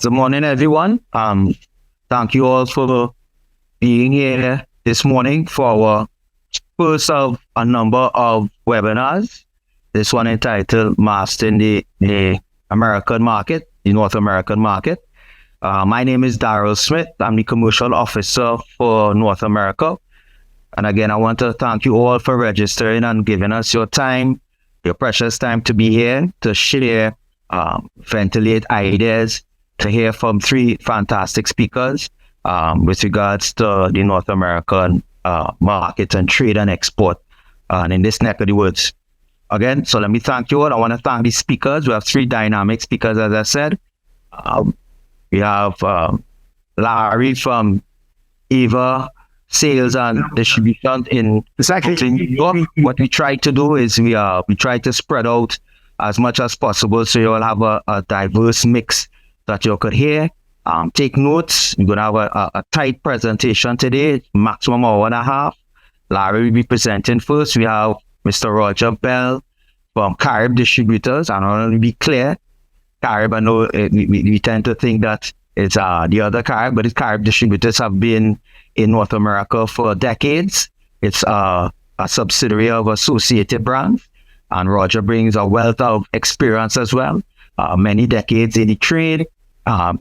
Good morning, everyone. Thank you all for being here this morning for our first of a number of webinars. This one entitled Mastering the American Market, the North American Market. My name is Darrell Smith. I'm the Commercial Officer for North America. And again, I want to thank you all for registering and giving us your time, your precious time to be here to share, ventilate ideas, to hear from three fantastic speakers with regards to the North American market and trade and export in this neck of the woods. Again, so let me thank you all. I want to thank the speakers. We have three dynamic speakers, as I said. We have Larry from Eva Sales and Distribution in New York. What we try to do is we try to spread out as much as possible so you'll have a diverse mix that you could hear. Take notes. We're going to have a tight presentation today, maximum hour and a half. Larry will be presenting first. We have Mr. Roger Bell from Carib Distributors. And I want to be clear, Carib, I know we tend to think that it's the other Carib, but the Carib Distributors have been in North America for decades. It's a subsidiary of Associated Brands, and Roger brings a wealth of experience as well. Many decades in the trade,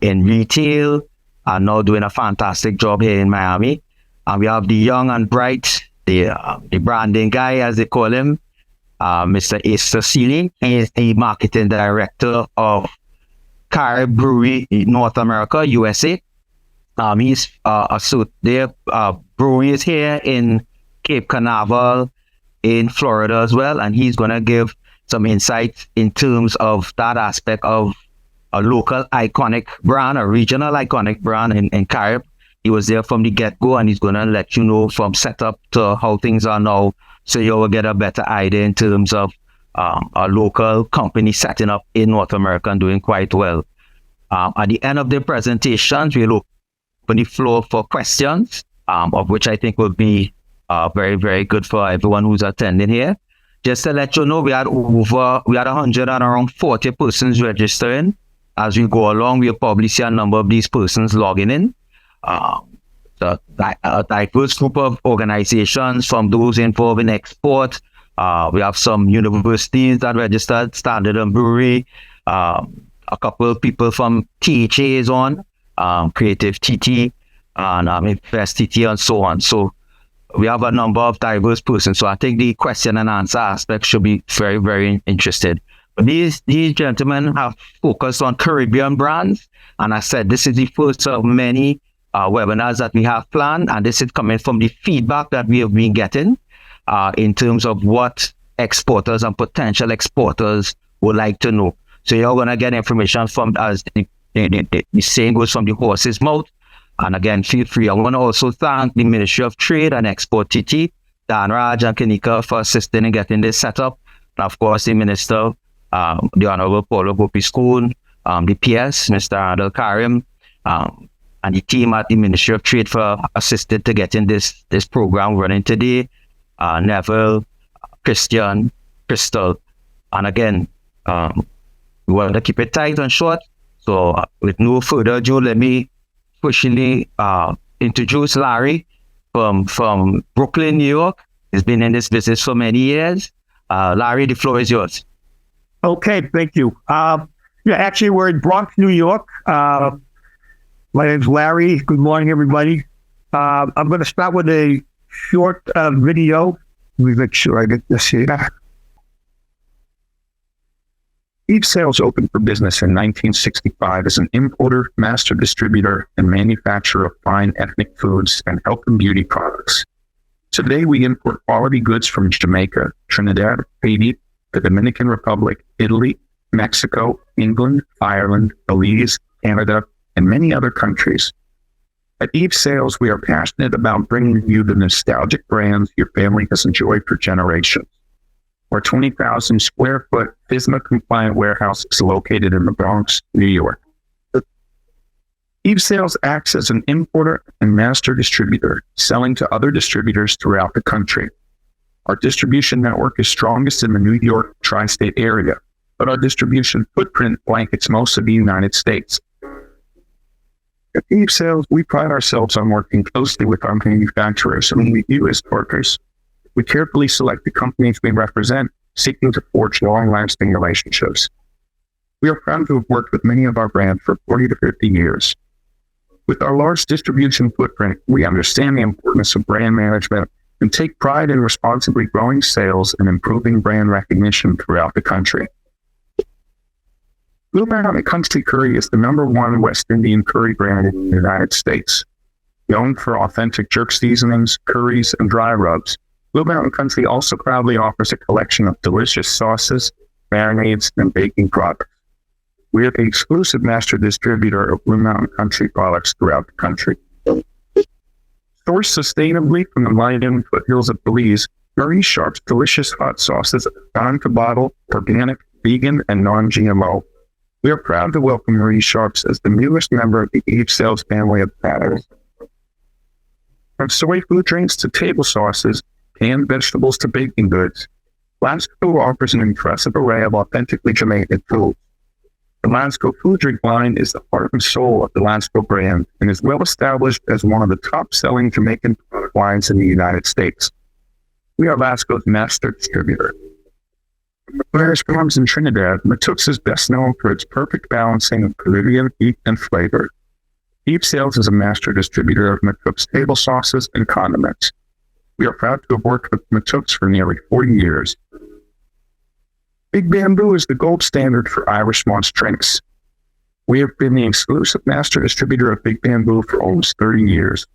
in retail, and now doing a fantastic job here in Miami. And we have the young and bright, the branding guy, as they call him, Mr. Ace Sealy. He is the marketing director of Carib Brewery in North America, USA. He's their brewery is here in Cape Canaveral in Florida as well, and he's going to give some insights in terms of that aspect of a local iconic brand, a regional iconic brand in Carib. He was there from the get-go, and he's going to let you know from setup to how things are now, so you will get a better idea in terms of a local company setting up in North America and doing quite well. At the end of the presentations, we'll open the floor for questions, of which I think will be very, very good for everyone who's attending here. Just to let you know, we had 140 persons registering. As we go along, we'll probably see a number of these persons logging in. A diverse group of organizations, from those involved in export. We have some universities that registered, Standard and Brewery. A couple of people from THA is on, Creative TT, and Invest TT, and so on. So we have a number of diverse persons. So I think the question and answer aspect should be very, very interested. But these gentlemen have focused on Caribbean brands. And I said, this is the first of many webinars that we have planned. And this is coming from the feedback that we have been getting in terms of what exporters and potential exporters would like to know. So you're going to get information from, as the saying goes, from the horse's mouth. And again, feel free. I want to also thank the Ministry of Trade and exporTT, Dan Raj and Kanika, for assisting in getting this set up. And of course, the Minister, the Honorable Paulo Gopiskun, the PS, Mr. Adel Karim, and the team at the Ministry of Trade for assisting to getting this program running today. Neville, Christian, Crystal. And again, we want to keep it tight and short. So with no further ado, let me officially introduce Larry from Brooklyn, New York. He's been in this business for many years. Larry, the floor is yours. Okay, thank you. Actually, we're in Bronx, New York. My name's Larry. Good morning, everybody. I'm going to start with a short video. Let me make sure I get this here. Eve Sales opened for business in 1965 as an importer, master distributor, and manufacturer of fine ethnic foods and health and beauty products. Today, we import quality goods from Jamaica, Trinidad, Haiti, the Dominican Republic, Italy, Mexico, England, Ireland, Belize, Canada, and many other countries. At Eve Sales, we are passionate about bringing you the nostalgic brands your family has enjoyed for generations. Our 20,000 square foot FSMA compliant warehouse is located in the Bronx, New York. Eve Sales acts as an importer and master distributor, selling to other distributors throughout the country. Our distribution network is strongest in the New York tri-state area, but our distribution footprint blankets most of the United States. At Eve Sales, we pride ourselves on working closely with our manufacturers whom we view as partners. We carefully select the companies we represent, seeking to forge long-lasting relationships. We are proud to have worked with many of our brands for 40 to 50 years. With our large distribution footprint, we understand the importance of brand management and take pride in responsibly growing sales and improving brand recognition throughout the country. Blue Mountain Country Curry is the #1 West Indian curry brand in the United States. Known for authentic jerk seasonings, curries, and dry rubs, Blue Mountain Country also proudly offers a collection of delicious sauces, marinades, and baking products. We are the exclusive master distributor of Blue Mountain Country products throughout the country. Sourced sustainably from the Lyndon foothills of Belize, Marie Sharp's delicious hot sauces are found to bottle, organic, vegan, and non-GMO. We are proud to welcome Marie Sharp's as the newest member of the Eve Sales family of products. From soy food drinks to table sauces, canned vegetables to baking goods, Lasco offers an impressive array of authentically Jamaican foods. The Lasco food drink line is the heart and soul of the Lasco brand and is well established as one of the top-selling Jamaican product lines in the United States. We are Lasco's master distributor. McLaren's Farms in Trinidad, Matux is best known for its perfect balancing of Caribbean heat and flavor. Eve Sales is a master distributor of Matux table sauces and condiments. We are proud to have worked with Matux for nearly 40 years. Big Bamboo is the gold standard for Irish Moss drinks. We have been the exclusive master distributor of Big Bamboo for almost 30 years.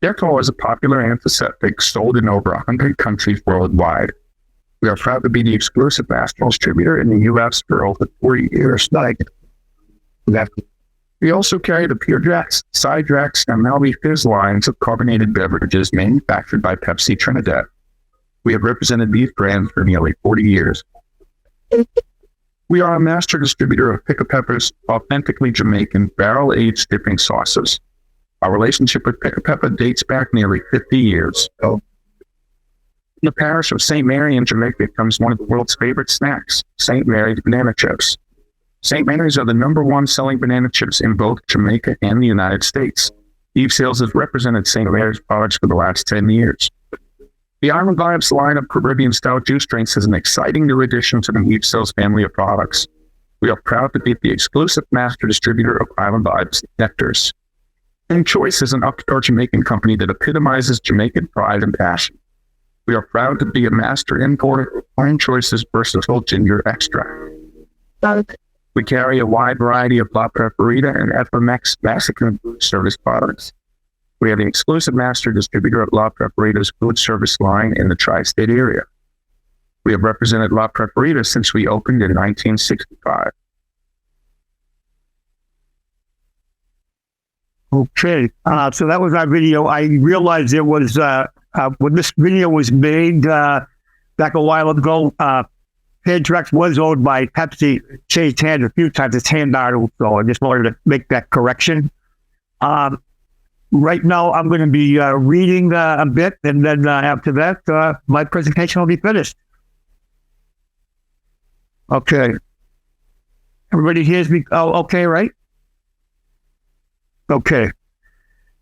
Dettol is a popular antiseptic sold in over 100 countries worldwide. We are proud to be the exclusive master distributor in the U.S. for over 40 years. We also carry the Pure Drax, Sidrax, and Malby Fizz lines of carbonated beverages manufactured by Pepsi Trinidad. We have represented these brands for nearly 40 years. We are a master distributor of Pick a Pepper's authentically Jamaican barrel-aged dipping sauces. Our relationship with Pick a Pepper dates back nearly 50 years. In the parish of St. Mary in Jamaica comes one of the world's favorite snacks, St. Mary's banana chips. St. Mary's are the #1 selling banana chips in both Jamaica and the United States. Eve Sales has represented St. Mary's products for the last 10 years. The Island Vibes line of Caribbean-style juice drinks is an exciting new addition to the Eve Sales family of products. We are proud to be the exclusive master distributor of Island Vibes nectars. And Choice is an upstart Jamaican company that epitomizes Jamaican pride and passion. We are proud to be a master importer of Fine Choice's versatile ginger extract. We carry a wide variety of La Preparita and FMX Massacre food service products. We are the exclusive master distributor of La Preparita's food service line in the tri-state area. We have represented La Preparita since we opened in 1965. Okay, so that was our video. I realized it was, when this video was made back a while ago, Pedrex was owned by Pepsi, changed hands a few times. It's hand article, so I just wanted to make that correction. Right now, I'm going to be reading a bit, and then after that, my presentation will be finished. Okay. Everybody hears me? Oh, okay, right? Okay.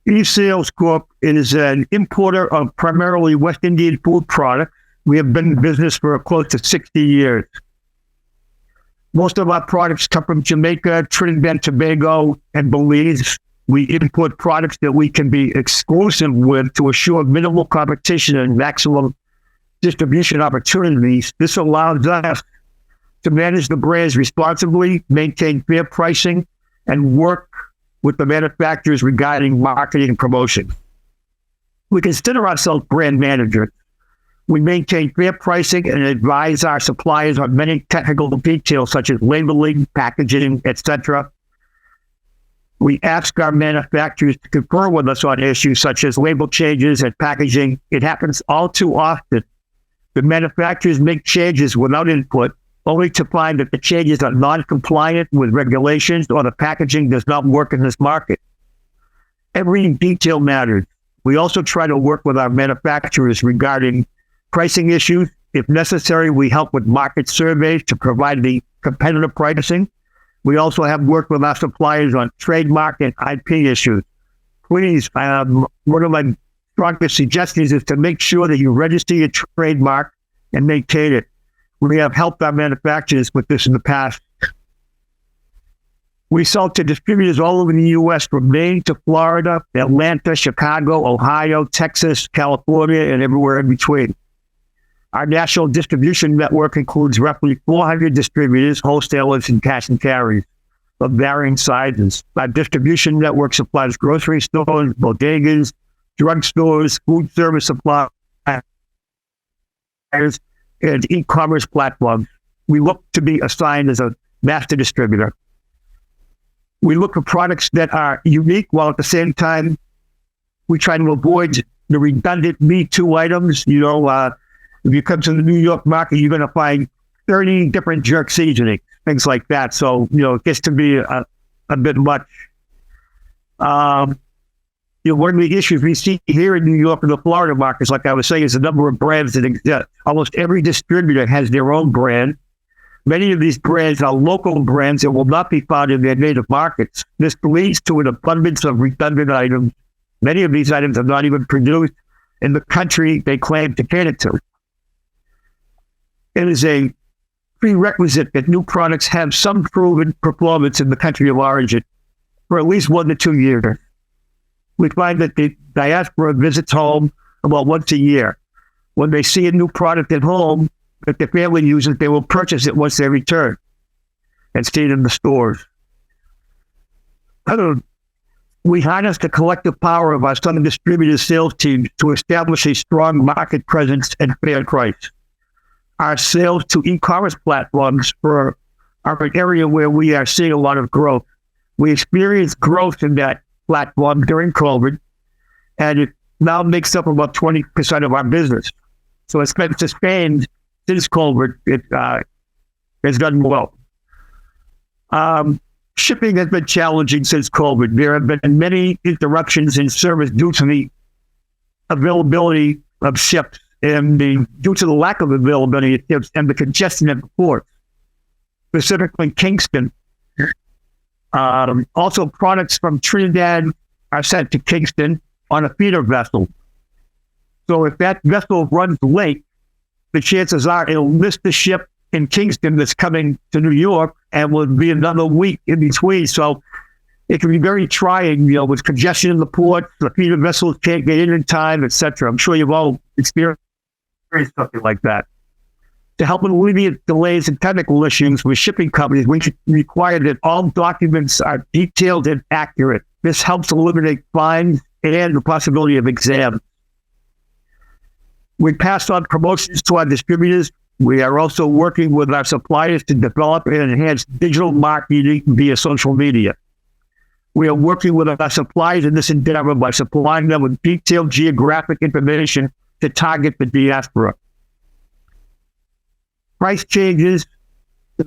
Eve Sales Corp. is an importer of primarily West Indian food products. We have been in business for close to 60 years. Most of our products come from Jamaica, Trinidad, Tobago, and Belize. We import products that we can be exclusive with to assure minimal competition and maximum distribution opportunities. This allows us to manage the brands responsibly, maintain fair pricing, and work with the manufacturers regarding marketing and promotion. We consider ourselves brand managers. We maintain fair pricing and advise our suppliers on many technical details such as labeling, packaging, etc. We ask our manufacturers to confer with us on issues such as label changes and packaging. It happens all too often. The manufacturers make changes without input, only to find that the changes are non-compliant with regulations or the packaging does not work in this market. Every detail matters. We also try to work with our manufacturers regarding pricing issues. If necessary, we help with market surveys to provide the competitive pricing. We also have worked with our suppliers on trademark and IP issues. Please, one of my strongest suggestions is to make sure that you register your trademark and maintain it. We have helped our manufacturers with this in the past. We sell to distributors all over the U.S., from Maine to Florida, Atlanta, Chicago, Ohio, Texas, California, and everywhere in between. Our national distribution network includes roughly 400 distributors, wholesalers, and cash and carries of varying sizes. Our distribution network supplies grocery stores, bodegas, drugstores, food service suppliers, and e-commerce platforms. We look to be assigned as a master distributor. We look for products that are unique, while at the same time, we try to avoid the redundant Me Too items. If you come to the New York market, you're going to find 30 different jerk seasonings, things like that. So, it gets to be a bit much. One of the issues we see here in New York and the Florida markets, like I was saying, is the number of brands that exist. Almost every distributor has their own brand. Many of these brands are local brands that will not be found in their native markets. This leads to an abundance of redundant items. Many of these items are not even produced in the country they claim to cater to. It is a prerequisite that new products have some proven performance in the country of origin for at least 1 to 2 years. We find that the diaspora visits home about once a year. When they see a new product at home that their family uses, they will purchase it once they return and see it in the stores. We harness the collective power of our Southern Distributor sales team to establish a strong market presence and fair price. Our sales to e-commerce platforms are an area where we are seeing a lot of growth. We experienced growth in that platform during COVID, and it now makes up about 20% of our business. So it's been sustained since COVID. It has done well. Shipping has been challenging since COVID. There have been many interruptions in service due to the availability of ships and due to the lack of availability of ships and the congestion at the ports, specifically Kingston. Also, products from Trinidad are sent to Kingston on a feeder vessel. So if that vessel runs late, the chances are it'll miss the ship in Kingston that's coming to New York, and will be another week in between. So it can be very trying, with congestion in the port, the feeder vessels can't get in time, etc. I'm sure you've all experienced something like that. To help alleviate delays and technical issues with shipping companies, we require that all documents are detailed and accurate. This helps eliminate fines and the possibility of exams. We pass on promotions to our distributors. We are also working with our suppliers to develop and enhance digital marketing via social media. We are working with our suppliers in this endeavor by supplying them with detailed geographic information to target the diaspora. Price changes,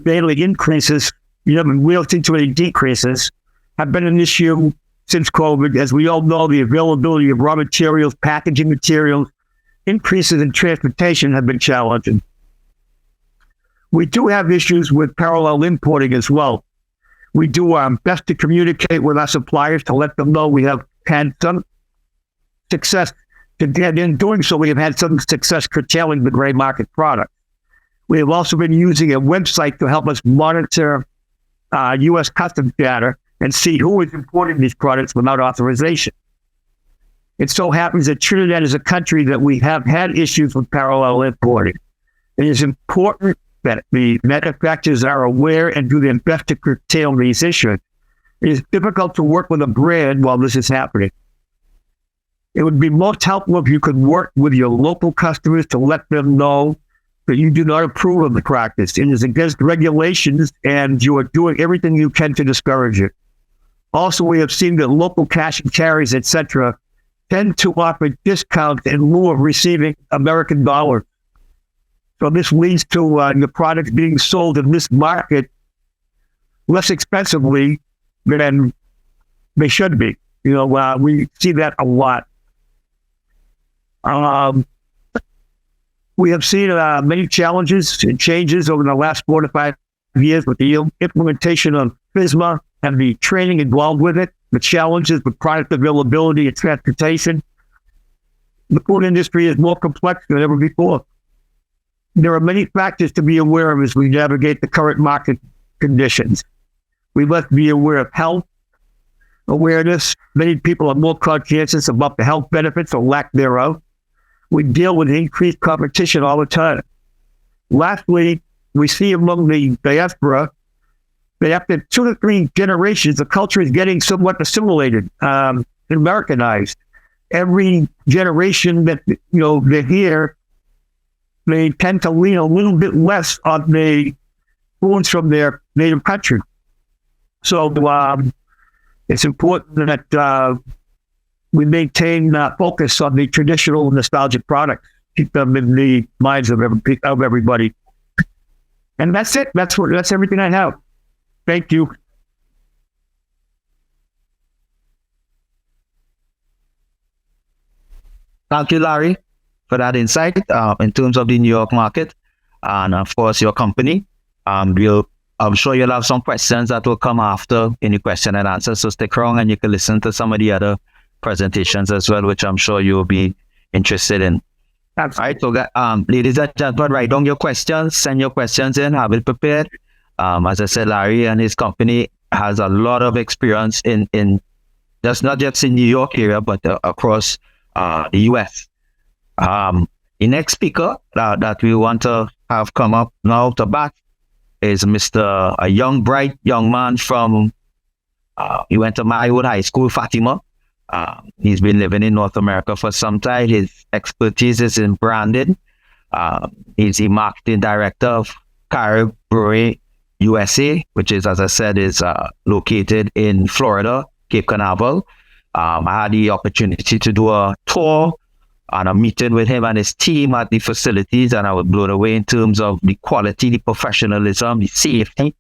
mainly increases, and real into any decreases, have been an issue since COVID. As we all know, the availability of raw materials, packaging materials, increases in transportation have been challenging. We do have issues with parallel importing as well. We do our best to communicate with our suppliers to let them know we have had some success. And in doing so, we have had some success curtailing the gray market product. We have also been using a website to help us monitor U.S. customs data and see who is importing these products without authorization. It so happens that Trinidad is a country that we have had issues with parallel importing. It is important that the manufacturers are aware and do their best to curtail these issues. It is difficult to work with a brand while this is happening. It would be most helpful if you could work with your local customers to let them know that you do not approve of the practice. It is against regulations, and you are doing everything you can to discourage it. Also, we have seen that local cash and carries, etc., tend to offer discounts in lieu of receiving American dollars. So this leads to the products being sold in this market less expensively than they should be. We see that a lot. We have seen many challenges and changes over the last 4 to 5 years with the implementation of FSMA and the training involved with it, the challenges with product availability and transportation. The food industry is more complex than ever before. There are many factors to be aware of as we navigate the current market conditions. We must be aware of health awareness. Many people are more conscientious about the health benefits or lack thereof. We deal with increased competition all the time. Lastly, we see among the diaspora that after 2 to 3 generations, the culture is getting somewhat assimilated, Americanized. Every generation that they're here, they tend to lean a little bit less on the influence from their native country. So it's important that we maintain focus on the traditional nostalgic products, keep them in the minds of everybody. And that's it. That's everything I have. Thank you. Thank you, Larry, for that insight in terms of the New York market and, of course, your company. I'm sure you'll have some questions that will come after any question and answer. So stick around and you can listen to some of the other presentations as well, which I'm sure you'll be interested in. Absolutely. All right, so ladies and gentlemen, write down your questions, send your questions in, have it prepared. As I said, Larry and his company has a lot of experience in just not just in New York area, but across the US. The next speaker that we want to have come up now to bat is a young, bright young man from, he went to Maywood High School, Fatima. He's been living in North America for some time. His expertise is in branding. He's the marketing director of Carib Brewery USA, which is, as I said, is located in Florida, Cape Canaveral. I had the opportunity to do a tour and a meeting with him and his team at the facilities, and I was blown away in terms of the quality, the professionalism, the safety,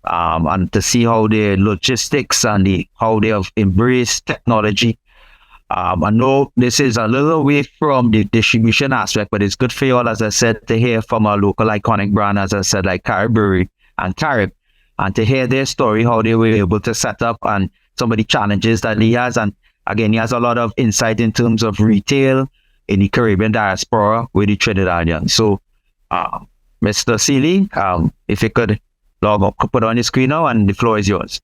and to see how the logistics and how they have embraced technology. I know this is a little away from the distribution aspect, but it's good for you all, as I said, to hear from a local iconic brand, as I said, like Carib Brewery and Carib, and to hear their story, how they were able to set up and some of the challenges that he has. And again, he has a lot of insight in terms of retail in the Caribbean diaspora with the Trinidadians. So, Mr. Seeley, if you could put on your screen now, and the floor is yours.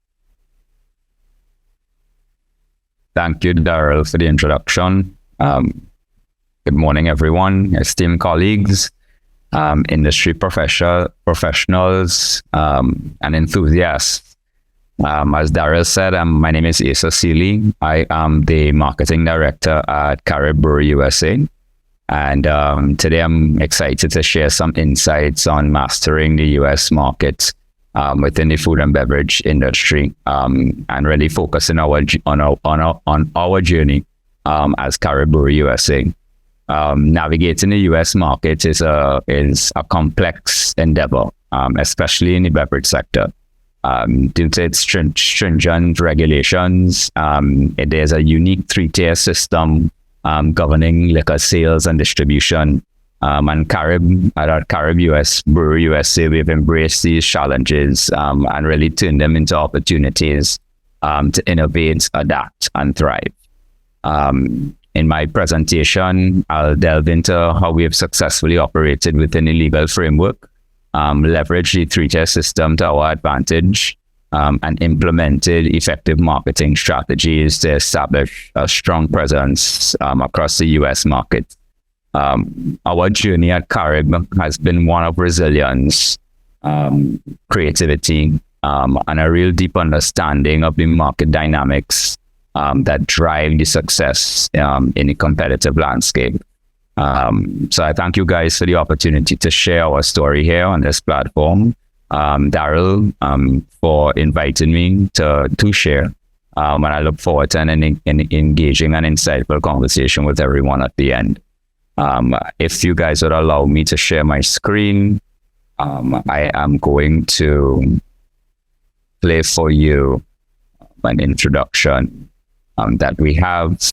Thank you, Daryl, for the introduction. Good morning, everyone, esteemed colleagues, industry professionals, and enthusiasts. As Daryl said, my name is Asa Seeley. I am the marketing director at Carib Brewery USA. And today I'm excited to share some insights on mastering the US market within the food and beverage industry, and really focusing on our journey as Carib Brewery USA. Navigating the US market is a complex endeavor, especially in the beverage sector. Due to its stringent regulations, there's a unique 3-tier system governing liquor sales and distribution. And at Carib Brewery USA, we've embraced these challenges and really turned them into opportunities to innovate, adapt, and thrive. In my presentation, I'll delve into how we have successfully operated within a legal framework, leveraged the 3-tier system to our advantage, and implemented effective marketing strategies to establish a strong presence across the US market. Our journey at Carib has been one of resilience, creativity, and a real deep understanding of the market dynamics that drive the success in a competitive landscape. So I thank you guys for the opportunity to share our story here on this platform. Daryl, for inviting me to share. And I look forward to an engaging and insightful conversation with everyone at the end. If you guys would allow me to share my screen, I am going to play for you an introduction that we have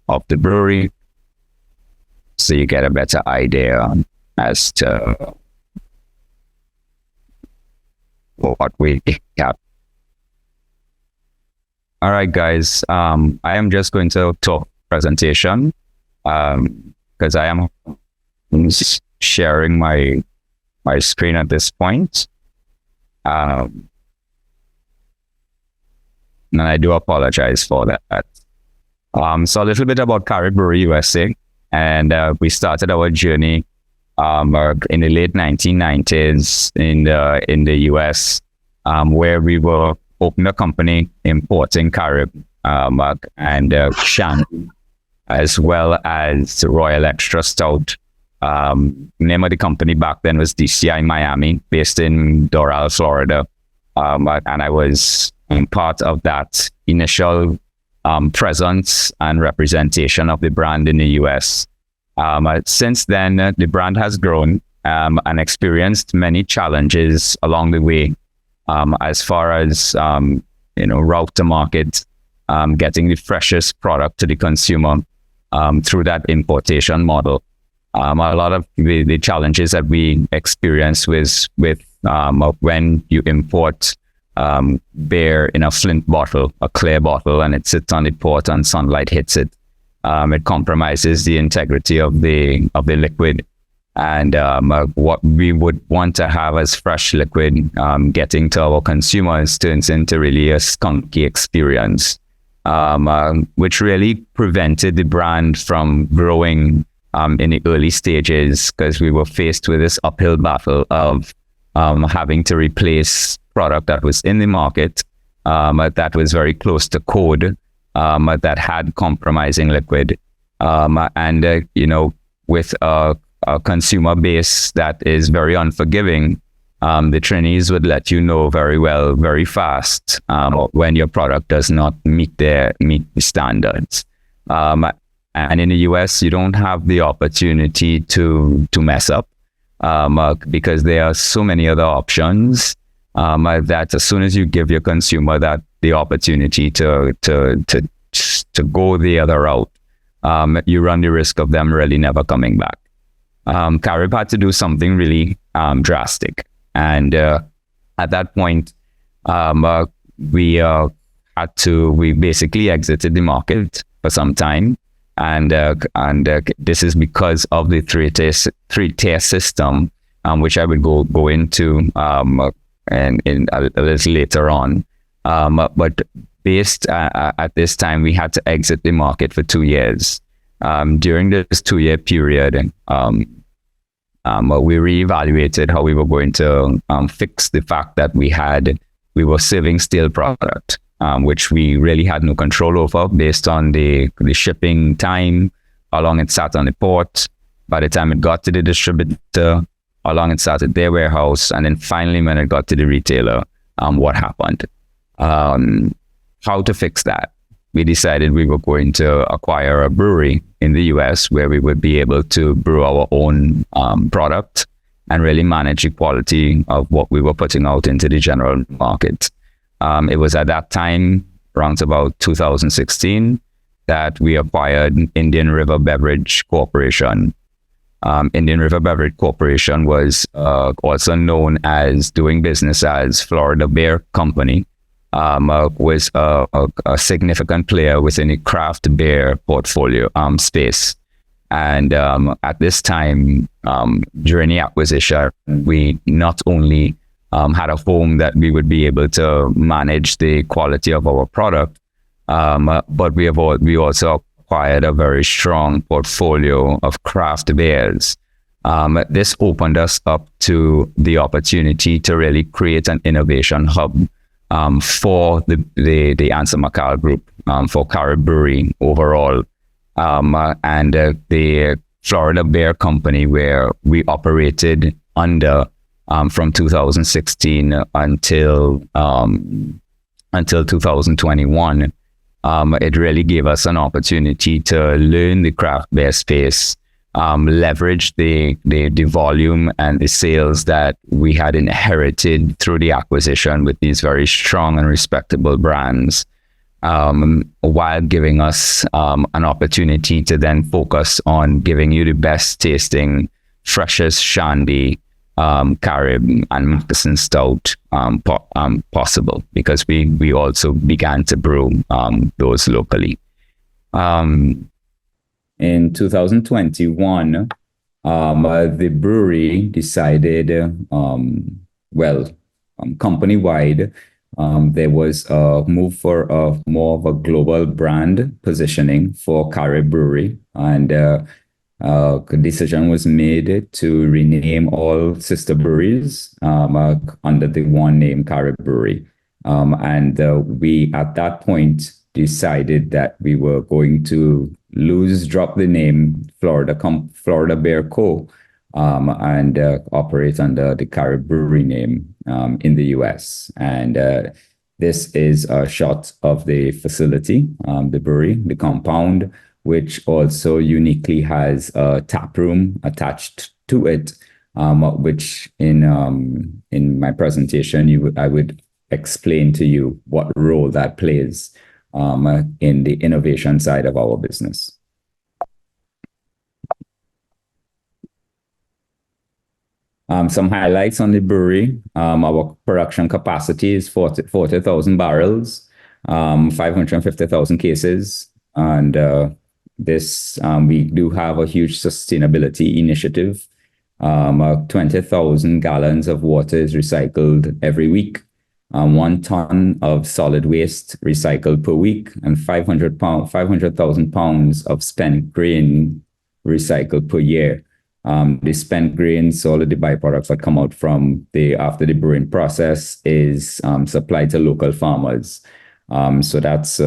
of the brewery, so you get a better idea as to what we have. All right, guys. I am just going to talk presentation because I am sharing my screen at this point. And I do apologize for that. So a little bit about Carib Brewery USA, and we started our journey in the late 1990s in the US, where we were opened a company importing Carib and Shandy, as well as Royal Extra Stout. Name of the company back then was DCI Miami, based in Doral, Florida, and I was part of that initial presence and representation of the brand in the US. Since then, the brand has grown and experienced many challenges along the way, as far as route to market, getting the freshest product to the consumer through that importation model. A lot of the challenges that we experience with when you import beer in a flint bottle, a clear bottle, and it sits on the port and sunlight hits it. It compromises the integrity of the liquid, and what we would want to have as fresh liquid getting to our consumers turns into really a skunky experience, which really prevented the brand from growing in the early stages, because we were faced with this uphill battle of having to replace product that was in the market that was very close to code, that had compromising liquid, and with a consumer base that is very unforgiving, the Trinis would let you know very well, very fast, when your product does not meet the standards. And in the US, you don't have the opportunity to mess up, because there are so many other options that as soon as you give your consumer the opportunity to go the other route, you run the risk of them really never coming back. Carib had to do something really drastic, and at that point, we basically exited the market for some time, and this is because of the three-tier system, which I would go into and in a little later on. But based at this time, we had to exit the market for 2 years. During this 2-year period, we reevaluated how we were going to fix the fact that we were serving stale product, which we really had no control over based on the shipping time, how long it sat on the port, by the time it got to the distributor, how long it sat at their warehouse, and then finally when it got to the retailer, what happened. How to fix that? We decided we were going to acquire a brewery in the US where we would be able to brew our own product and really manage the quality of what we were putting out into the general market. It was at that time, around about 2016, that we acquired Indian River Beverage Corporation. Indian River Beverage Corporation was also known as doing business as Florida Beer Company, was a significant player within the craft beer portfolio space. And at this time, during the acquisition, we not only had a home that we would be able to manage the quality of our product, but we also acquired a very strong portfolio of craft beers. This opened us up to the opportunity to really create an innovation hub for the Anser McAl Group, for Carib Brewery overall, and the Florida Beer Company, where we operated under from 2016 until 2021. It really gave us an opportunity to learn the craft beer space, leverage the volume and the sales that we had inherited through the acquisition with these very strong and respectable brands, while giving us an opportunity to then focus on giving you the best tasting, freshest shandy Carib and Moccasin Stout possible, because we also began to brew those locally. In 2021, the brewery decided, company-wide, there was a move for more of a global brand positioning for Carib Brewery, and a decision was made to rename all sister breweries under the one name, Carib Brewery. And we, at that point, decided that we were going to drop the name Florida Beer Co. And operate under the Carib Brewery name in the US. And this is a shot of the facility, the brewery, the compound, which also uniquely has a tap room attached to it, which in my presentation, I would explain to you what role that plays in the innovation side of our business. Some highlights on the brewery. Our production capacity is 40,000 barrels, 550,000 cases. And we do have a huge sustainability initiative. 20,000 gallons of water is recycled every week. 1 ton of solid waste recycled per week, and 500,000 pounds of spent grain recycled per year. The spent grains, all of the byproducts that come out from after the brewing process, is supplied to local farmers. So that's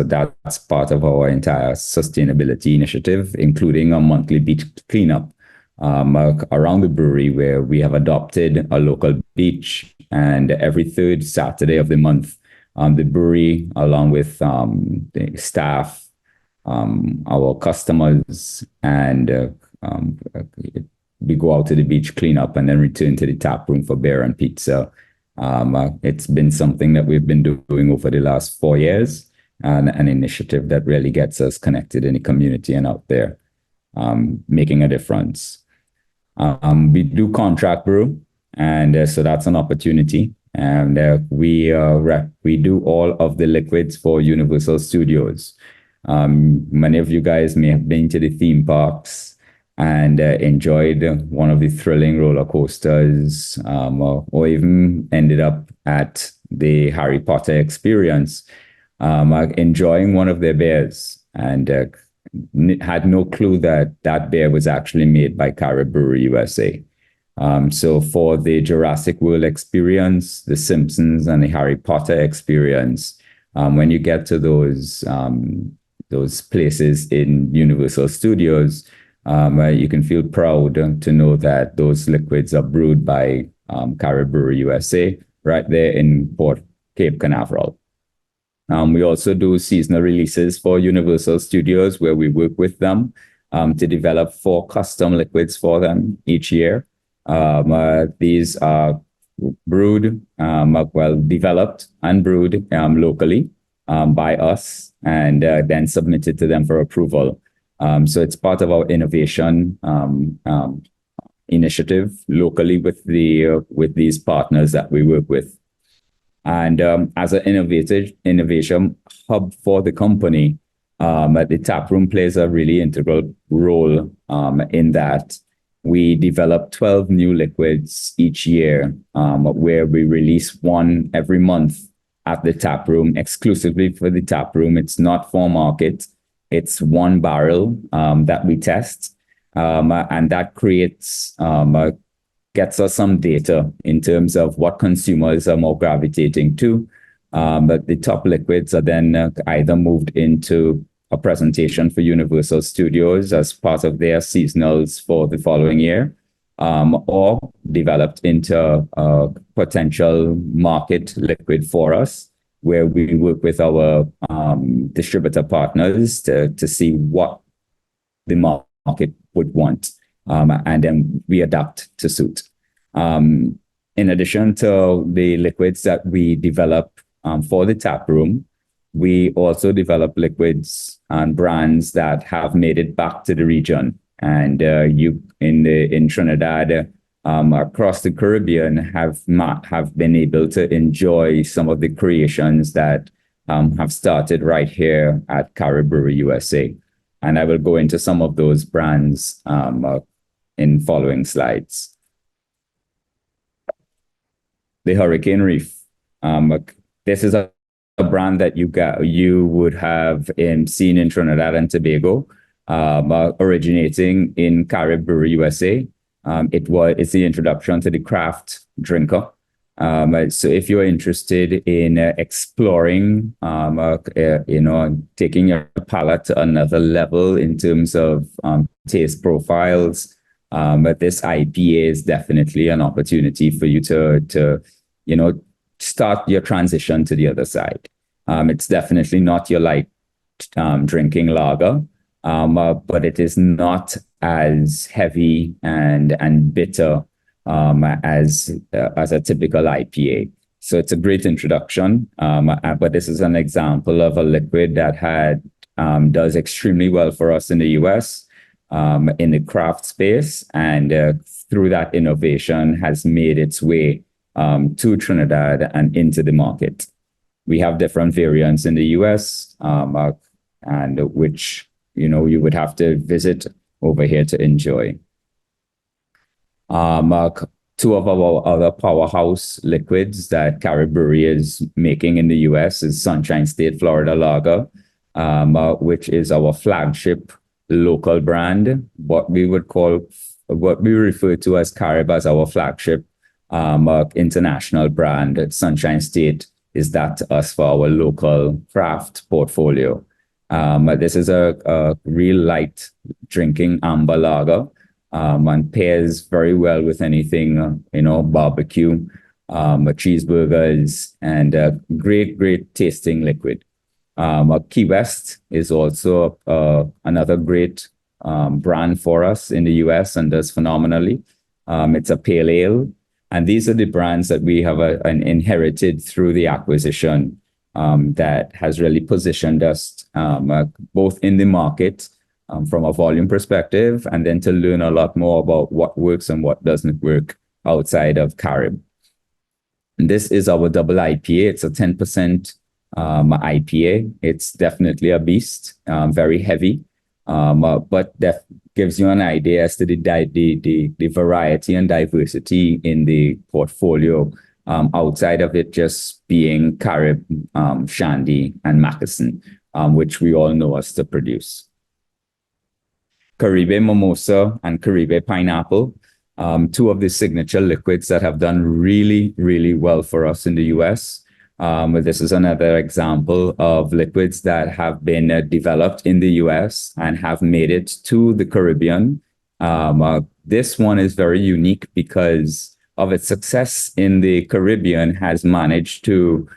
part of our entire sustainability initiative, including a monthly beach cleanup around the brewery, where we have adopted a local beach, and every third Saturday of the month, the brewery, along with the staff, our customers, and we go out to the beach, clean up, and then return to the tap room for beer and pizza. It's been something that we've been doing over the last 4 years, and an initiative that really gets us connected in the community and out there, making a difference. We do contract brew, and so that's an opportunity. And we do all of the liquids for Universal Studios. Many of you guys may have been to the theme parks and enjoyed one of the thrilling roller coasters, or even ended up at the Harry Potter experience, enjoying one of their beers, and had no clue that beer was actually made by Carib Brewery USA. So for the Jurassic World experience, the Simpsons, and the Harry Potter experience, when you get to those places in Universal Studios, you can feel proud to know that those liquids are brewed by Carib Brewery USA right there in Port Cape Canaveral. We also do seasonal releases for Universal Studios, where we work with them to develop 4 custom liquids for them each year. These are brewed, developed and brewed locally by us, and then submitted to them for approval. So it's part of our innovation initiative locally with these partners that we work with. And as an innovation hub for the company, the tap room plays a really integral role in that. We develop 12 new liquids each year, where we release one every month at the tap room, exclusively for the tap room. It's not for market. It's 1 barrel that we test, and that gets us some data in terms of what consumers are more gravitating to. But the top liquids are then either moved into a presentation for Universal Studios as part of their seasonals for the following year, or developed into a potential market liquid for us, where we work with our distributor partners to see what the market would want, and then we adapt to suit. In addition to the liquids that we develop for the tap room, we also develop liquids and brands that have made it back to the region. And in Trinidad, across the Caribbean have been able to enjoy some of the creations that have started right here at Caribbean USA. And I will go into some of those brands in following slides. The Hurricane Reef. This is a brand that you would have seen in Trinidad and Tobago, originating in Caribbean USA. It's the introduction to the craft drinker. So if you're interested in exploring, taking your palate to another level in terms of taste profiles, but this IPA is definitely an opportunity for you to start your transition to the other side. It's definitely not your light drinking lager, but it is not as heavy and bitter as a typical IPA. So it's a great introduction. But this is an example of a liquid that does extremely well for us in the US in the craft space, and through that innovation has made its way to Trinidad and into the market. We have different variants in the US, and which you would have to visit over here to enjoy. Two of our other powerhouse liquids that Caribbean is making in the US is Sunshine State Florida Lager, which is our flagship local brand, what we refer to as Carib as our flagship international brand. Sunshine State is that to us for our local craft portfolio. This is a real light drinking amber lager, and pairs very well with anything, barbecue, cheeseburgers, and a great tasting liquid. Key West is also another great brand for us in the US and does phenomenally. It's a pale ale. And these are the brands that we have inherited through the acquisition that has really positioned us both in the market from a volume perspective, and then to learn a lot more about what works and what doesn't work outside of Carib. And this is our double IPA. It's a 10% IPA. It's definitely a beast, very heavy, but that gives you an idea as to the variety and diversity in the portfolio, outside of it just being Carib, Shandy, and Moccasin, which we all know us to produce. Caribe Mimosa and Caribe Pineapple, two of the signature liquids that have done really, really well for us in the US. This is another example of liquids that have been developed in the US and have made it to the Caribbean. This one is very unique because of its success in the Caribbean, has managed to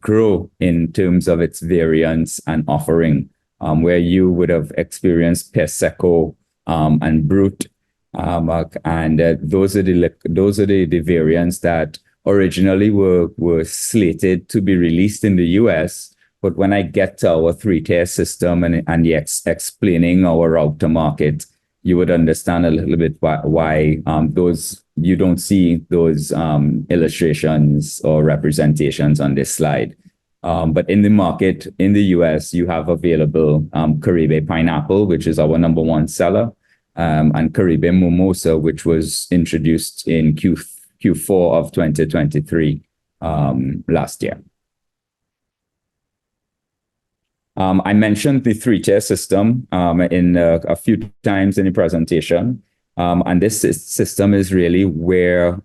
grow in terms of its variants and offering, where you would have experienced Prosecco and Brut, and those are the variants that originally were slated to be released in the US. But when I get to our three-tier system and explaining our route to market, you would understand a little bit why you don't see those illustrations or representations on this slide. But in the market, in the US, you have available Caribe Pineapple, which is our #1 seller, and Caribe Mimosa, which was introduced in Q4 of 2023 last year. I mentioned the three-tier system in a few times in the presentation, and this system is really where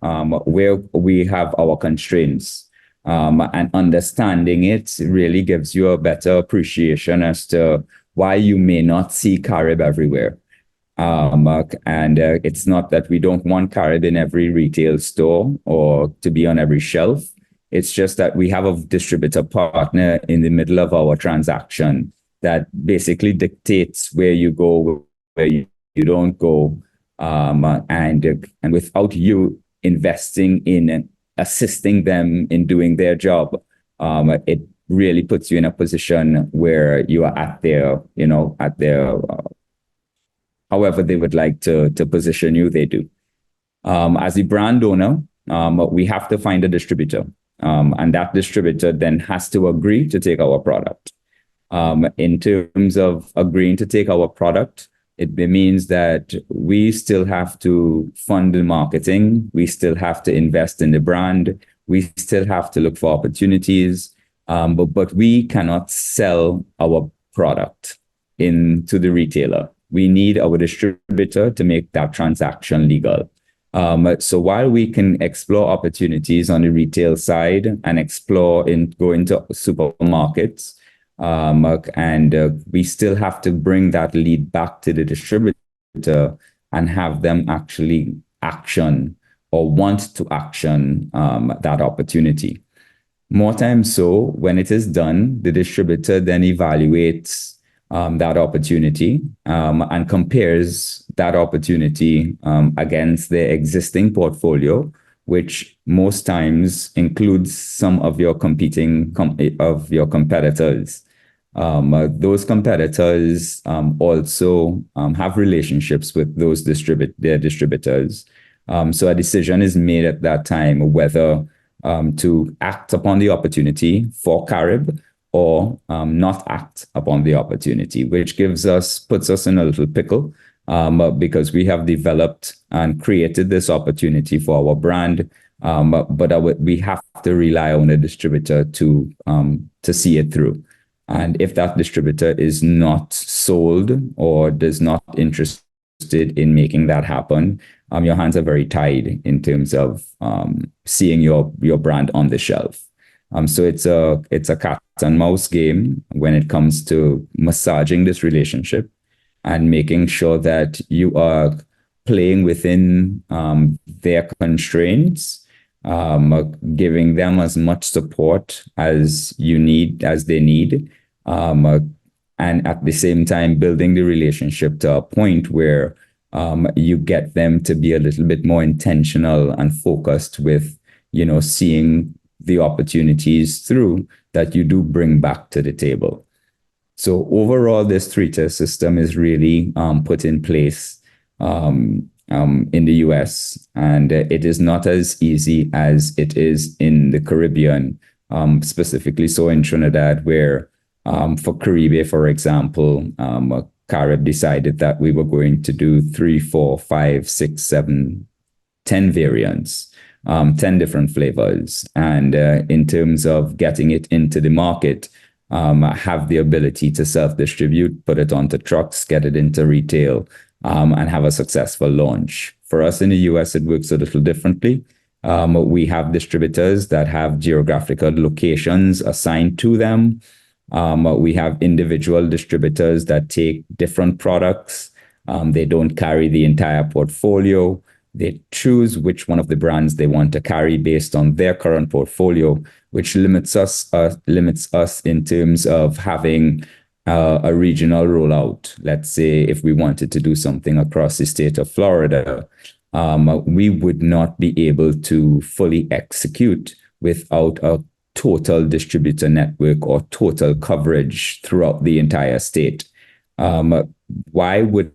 we have our constraints. And understanding it really gives you a better appreciation as to why you may not see Carib everywhere. And it's not that we don't want Carib in every retail store or to be on every shelf. It's just that we have a distributor partner in the middle of our transaction that basically dictates where you go, where you don't go. And without you investing in assisting them in doing their job, it really puts you in a position where you are at their however they would like to position you, they do. As the brand owner, we have to find a distributor, and that distributor then has to agree to take our product. In terms of agreeing to take our product, it means that we still have to fund the marketing, we still have to invest in the brand, we still have to look for opportunities, but we cannot sell our product into the retailer. We need our distributor to make that transaction legal. So while we can explore opportunities on the retail side and go into supermarkets, we still have to bring that lead back to the distributor and have them actually action or want to action that opportunity. More times so, when it is done, the distributor then evaluates that opportunity and compares that opportunity against their existing portfolio, which most times includes some of your competitors. Those competitors also have relationships with their distributors. So a decision is made at that time whether to act upon the opportunity for Carib or not act upon the opportunity, which puts us in a little pickle because we have developed and created this opportunity for our brand, but we have to rely on a distributor to see it through. And if that distributor is not sold or does not interested in making that happen, your hands are very tied in terms of seeing your brand on the shelf. So it's a cat and mouse game when it comes to massaging this relationship and making sure that you are playing within their constraints, giving them as much support as they need, and at the same time building the relationship to a point where you get them to be a little bit more intentional and focused with, seeing the opportunities through that you do bring back to the table. So overall, this three-tier system is really put in place in the US, and it is not as easy as it is in the Caribbean, specifically so in Trinidad, where for Caribe, for example, Carib decided that we were going to do 3, 4, 5, 6, 7, 10 variants. 10 different flavors. And in terms of getting it into the market, have the ability to self-distribute, put it onto trucks, get it into retail, and have a successful launch. For us in the US, it works a little differently. We have distributors that have geographical locations assigned to them. We have individual distributors that take different products. They don't carry the entire portfolio. They choose which one of the brands they want to carry based on their current portfolio, which limits us in terms of having a regional rollout. Let's say if we wanted to do something across the state of Florida, we would not be able to fully execute without a total distributor network or total coverage throughout the entire state. Why would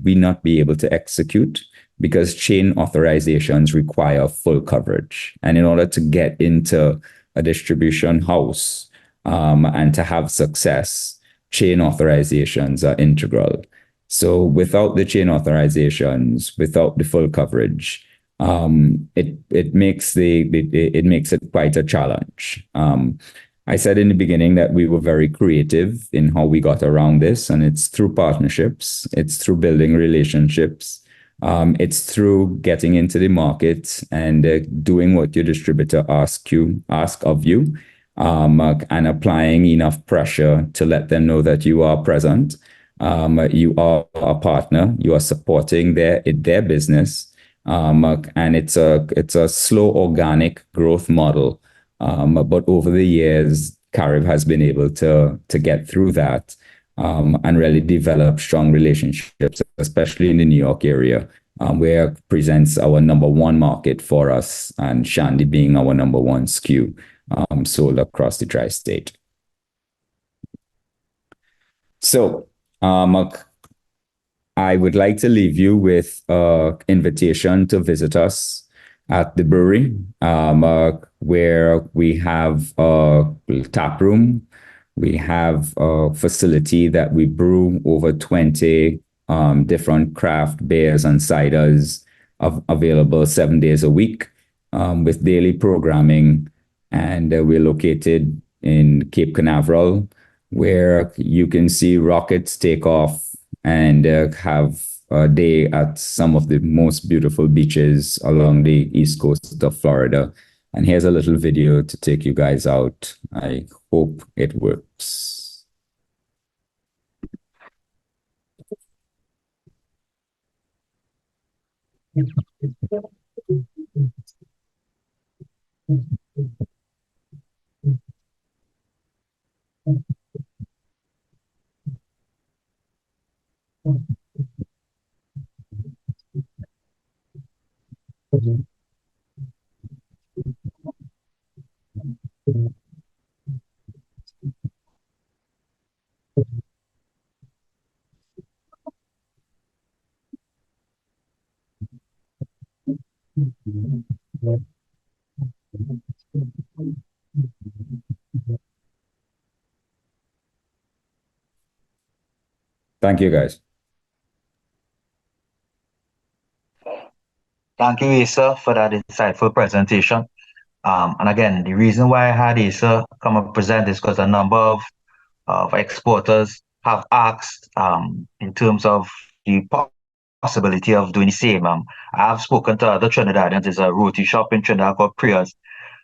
we not be able to execute? Because chain authorizations require full coverage. And in order to get into a distribution house and to have success, chain authorizations are integral. So without the chain authorizations, without the full coverage, it makes it quite a challenge. I said in the beginning that we were very creative in how we got around this, and it's through partnerships, it's through building relationships. It's through getting into the market and doing what your distributor asks of you, and applying enough pressure to let them know that you are present, you are a partner, you are supporting their business, and it's a slow organic growth model. But over the years, Carib has been able to get through that. And really develop strong relationships, especially in the New York area, where it presents our number one market for us, and Shandy being our number one SKU sold across the tri-state. So I would like to leave you with an invitation to visit us at the brewery, where we have a tap room. We have a facility that we brew over 20 different craft beers and ciders available 7 days a week, with daily programming. And we're located in Cape Canaveral, where you can see rockets take off and have a day at some of the most beautiful beaches along the east coast of Florida. And here's a little video to take you guys out. I hope it works. Thank you, guys. Thank you, Asa, for that insightful presentation. And again, the reason why I had Asa come and present is because a number of exporters have asked in terms of the possibility of doing the same. I've spoken to other Trinidadians. There's a roti shop in Trinidad called Priya's,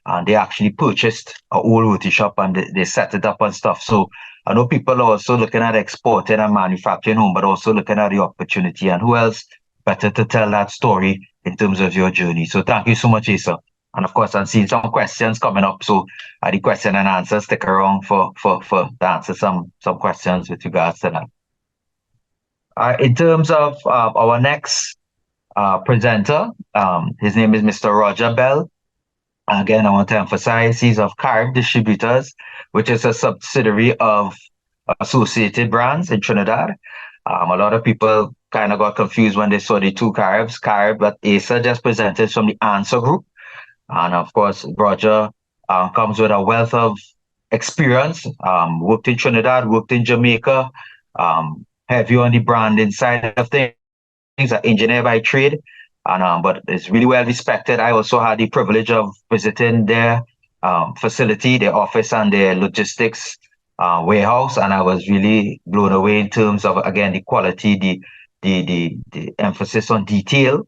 and they actually purchased a old roti shop and they set it up and stuff. So I know people are also looking at exporting and manufacturing home, but also looking at the opportunity. And who else better to tell that story in terms of your journey? So thank you so much, Asa. And of course, I'm seeing some questions coming up. So the question and answer, stick around for to answer some questions with regards to that. In terms of our next presenter, his name is Mr. Roger Bell. Again, I want to emphasize he's of Carib Distributors, which is a subsidiary of Associated Brands in Trinidad. A lot of people kind of got confused when they saw the two Caribs. Carib that Asa just presented from the Answer Group. And of course, Roger comes with a wealth of experience, worked in Trinidad, worked in Jamaica, heavy on the branding side of things, an engineer by trade, and but it's really well respected. I also had the privilege of visiting their facility, their office, and their logistics warehouse, and I was really blown away in terms of, again, the quality, the emphasis on detail.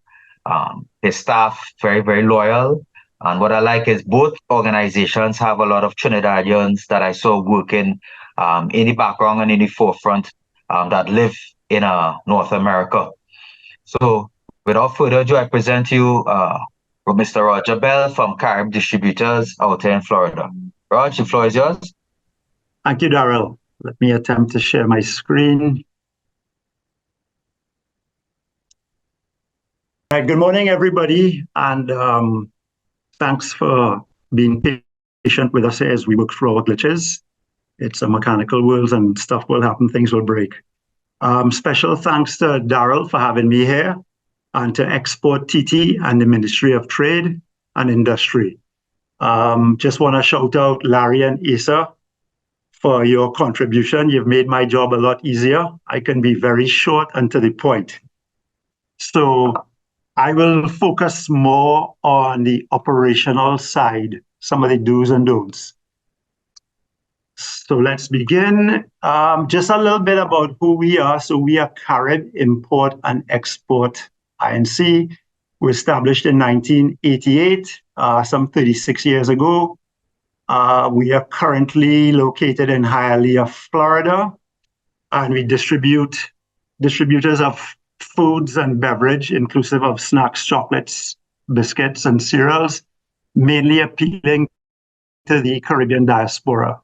Their staff very, very loyal. And what I like is both organizations have a lot of Trinidadians that I saw working in the background and in the forefront that live in North America. So without further ado, I present you Mr. Roger Bell from Carib Distributors out here in Florida. Rog, the floor is yours. Thank you, Daryl. Let me attempt to share my screen. All right, good morning, everybody, and thanks for being patient with us as we work through our glitches. It's a mechanical world and stuff will happen, things will break. Special thanks to Daryl for having me here, and to exporTT and the Ministry of Trade and Industry. Just want to shout out Larry and Asa for your contribution. You've made my job a lot easier. I can be very short and to the point. So I will focus more on the operational side, some of the do's and don'ts. So let's begin. Just a little bit about who we are. So we are Carib Import and Export Inc. We established in 1988, some 36 years ago. We are currently located in Hialeah, Florida, and we distributors of foods and beverage, inclusive of snacks, chocolates, biscuits, and cereals, mainly appealing to the Caribbean diaspora.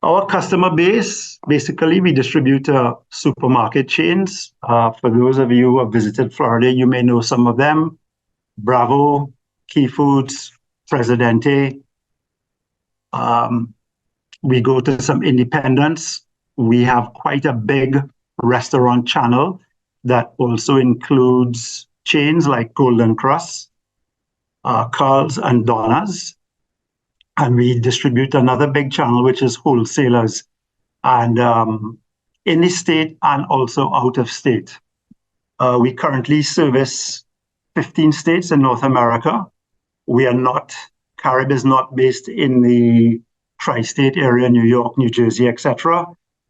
Our customer base, basically, we distribute supermarket chains. For those of you who have visited Florida, you may know some of them: Bravo, Key Foods, Presidente. We go to some independents. We have quite a big restaurant channel that also includes chains like Golden Cross, Carl's, and Donna's. And we distribute another big channel, which is wholesalers, and in the state and also out of state. We currently service 15 states in North America. Carib is not based in the tri-state area, New York, New Jersey, etc.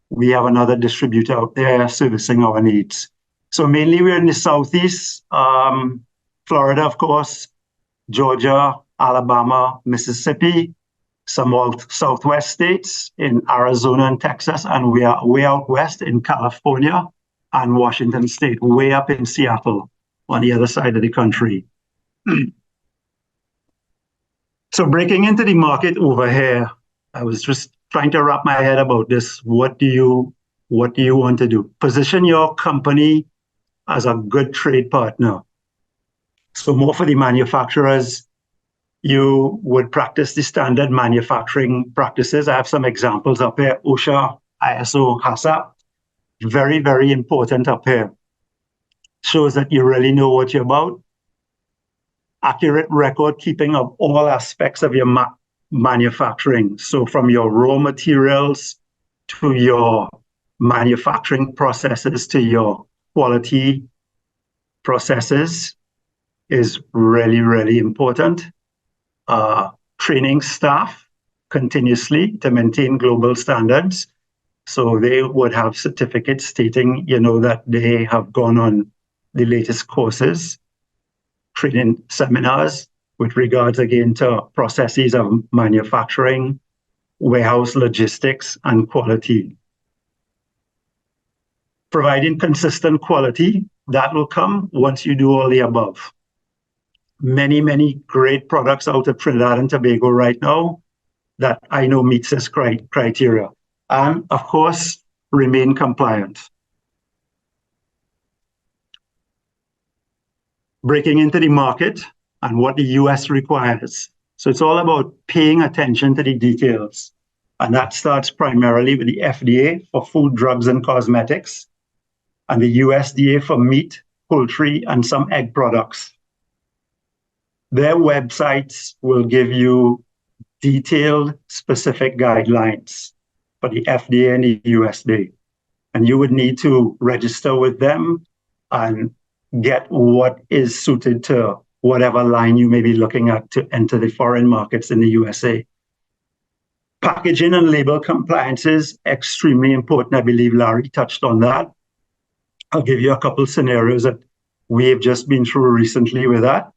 We have another distributor out there servicing our needs. So mainly we're in the Southeast, Florida, of course, Georgia, Alabama, Mississippi, some Southwest states in Arizona and Texas, and we are way out west in California and Washington State, way up in Seattle on the other side of the country. So breaking into the market over here, I was just trying to wrap my head about this. What do you want to do? Position your company as a good trade partner. So more for the manufacturers, you would practice the standard manufacturing practices. I have some examples up here: OSHA, ISO, HACCP. Very, very important up here. Shows that you really know what you're about. Accurate record keeping of all aspects of your manufacturing. So from your raw materials to your manufacturing processes to your quality processes is really, really important. Training staff continuously to maintain global standards. So they would have certificates stating, that they have gone on the latest courses, training seminars with regards again to processes of manufacturing, warehouse logistics, and quality. Providing consistent quality, that will come once you do all the above. Many, many great products out of Trinidad and Tobago right now that I know meets this criteria. And of course, remain compliant. Breaking into the market and what the US requires. So it's all about paying attention to the details. And that starts primarily with the FDA for food, drugs, and cosmetics, and the USDA for meat, poultry, and some egg products. Their websites will give you detailed, specific guidelines for the FDA and the USDA. And you would need to register with them and get what is suited to whatever line you may be looking at to enter the foreign markets in the USA. Packaging and label compliance is extremely important. I believe Larry touched on that. I'll give you a couple scenarios that we have just been through recently with that.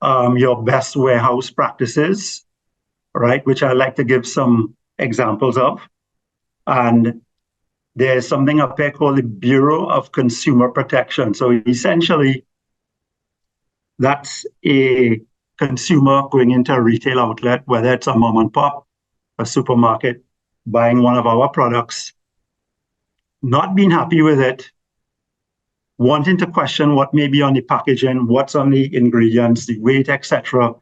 Your best warehouse practices, right, which I like to give some examples of. And there's something up there called the Bureau of Consumer Protection. So essentially, that's a consumer going into a retail outlet, whether it's a mom and pop, a supermarket, buying one of our products, not being happy with it, wanting to question what may be on the packaging, what's on the ingredients, the weight, etc.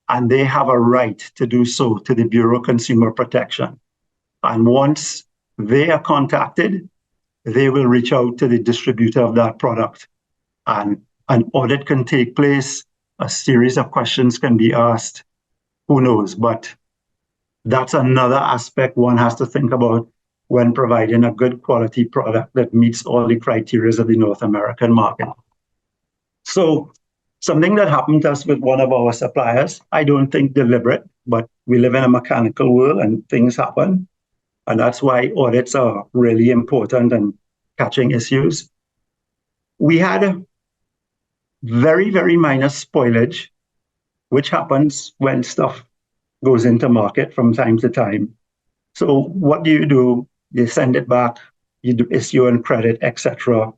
And they have a right to do so to the Bureau of Consumer Protection. And once they are contacted, they will reach out to the distributor of that product. And an audit can take place, a series of questions can be asked, who knows? But that's another aspect one has to think about when providing a good quality product that meets all the criteria of the North American market. So something that happened to us with one of our suppliers, I don't think deliberate, but we live in a mechanical world and things happen. And that's why audits are really important and catching issues. We had a very, very minor spoilage, which happens when stuff goes into market from time to time. So what do? You send it back, you do issue and credit, etc.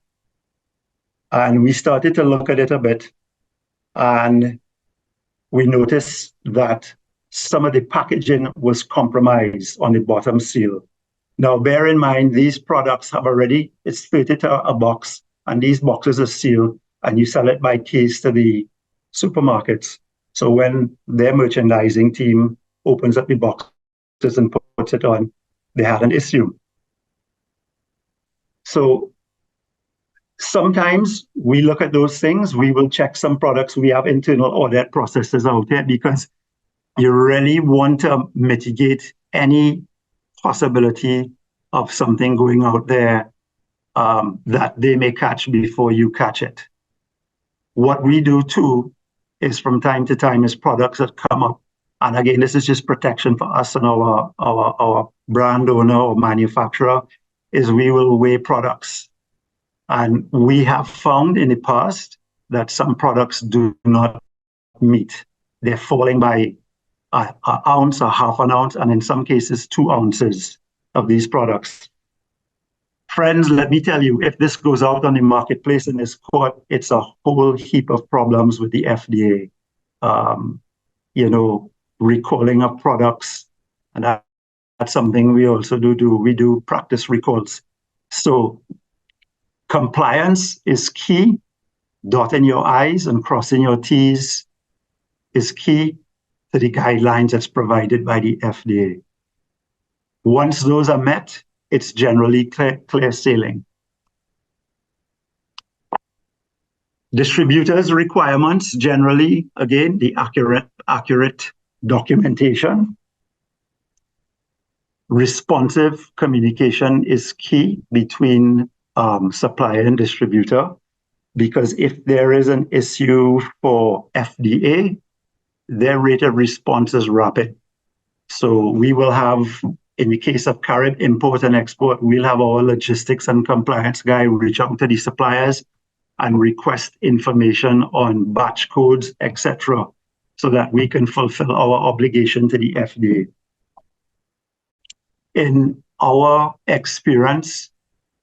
And we started to look at it a bit, and we noticed that some of the packaging was compromised on the bottom seal. Now, bear in mind, these products have already, it's fitted to a box, and these boxes are sealed, and you sell it by case to the supermarkets. So when their merchandising team opens up the boxes and puts it on, they had an issue. So Sometimes we look at those things, we will check some products, we have internal audit processes out there because you really want to mitigate any possibility of something going out there that they may catch before you catch it. What we do too is from time to time is products that come up. And again, this is just protection for us and our brand owner or manufacturer, is we will weigh products. And we have found in the past that some products do not meet. They're falling by an ounce or half an ounce, and in some cases, 2 ounces of these products. Friends, let me tell you, if this goes out on the marketplace and is caught, it's a whole heap of problems with the FDA. Recalling of products, and that's something we also do. We do practice recalls. So compliance is key. Dotting your I's and crossing your T's is key to the guidelines that's provided by the FDA. Once those are met, it's generally clear sailing. Distributors' requirements, generally, again, the accurate documentation. Responsive communication is key between supplier and distributor, because if there is an issue for FDA, their rate of response is rapid. So we will have, in the case of Carib import and export, we'll have our logistics and compliance guy reach out to the suppliers and request information on batch codes, etc., so that we can fulfill our obligation to the FDA. In our experience,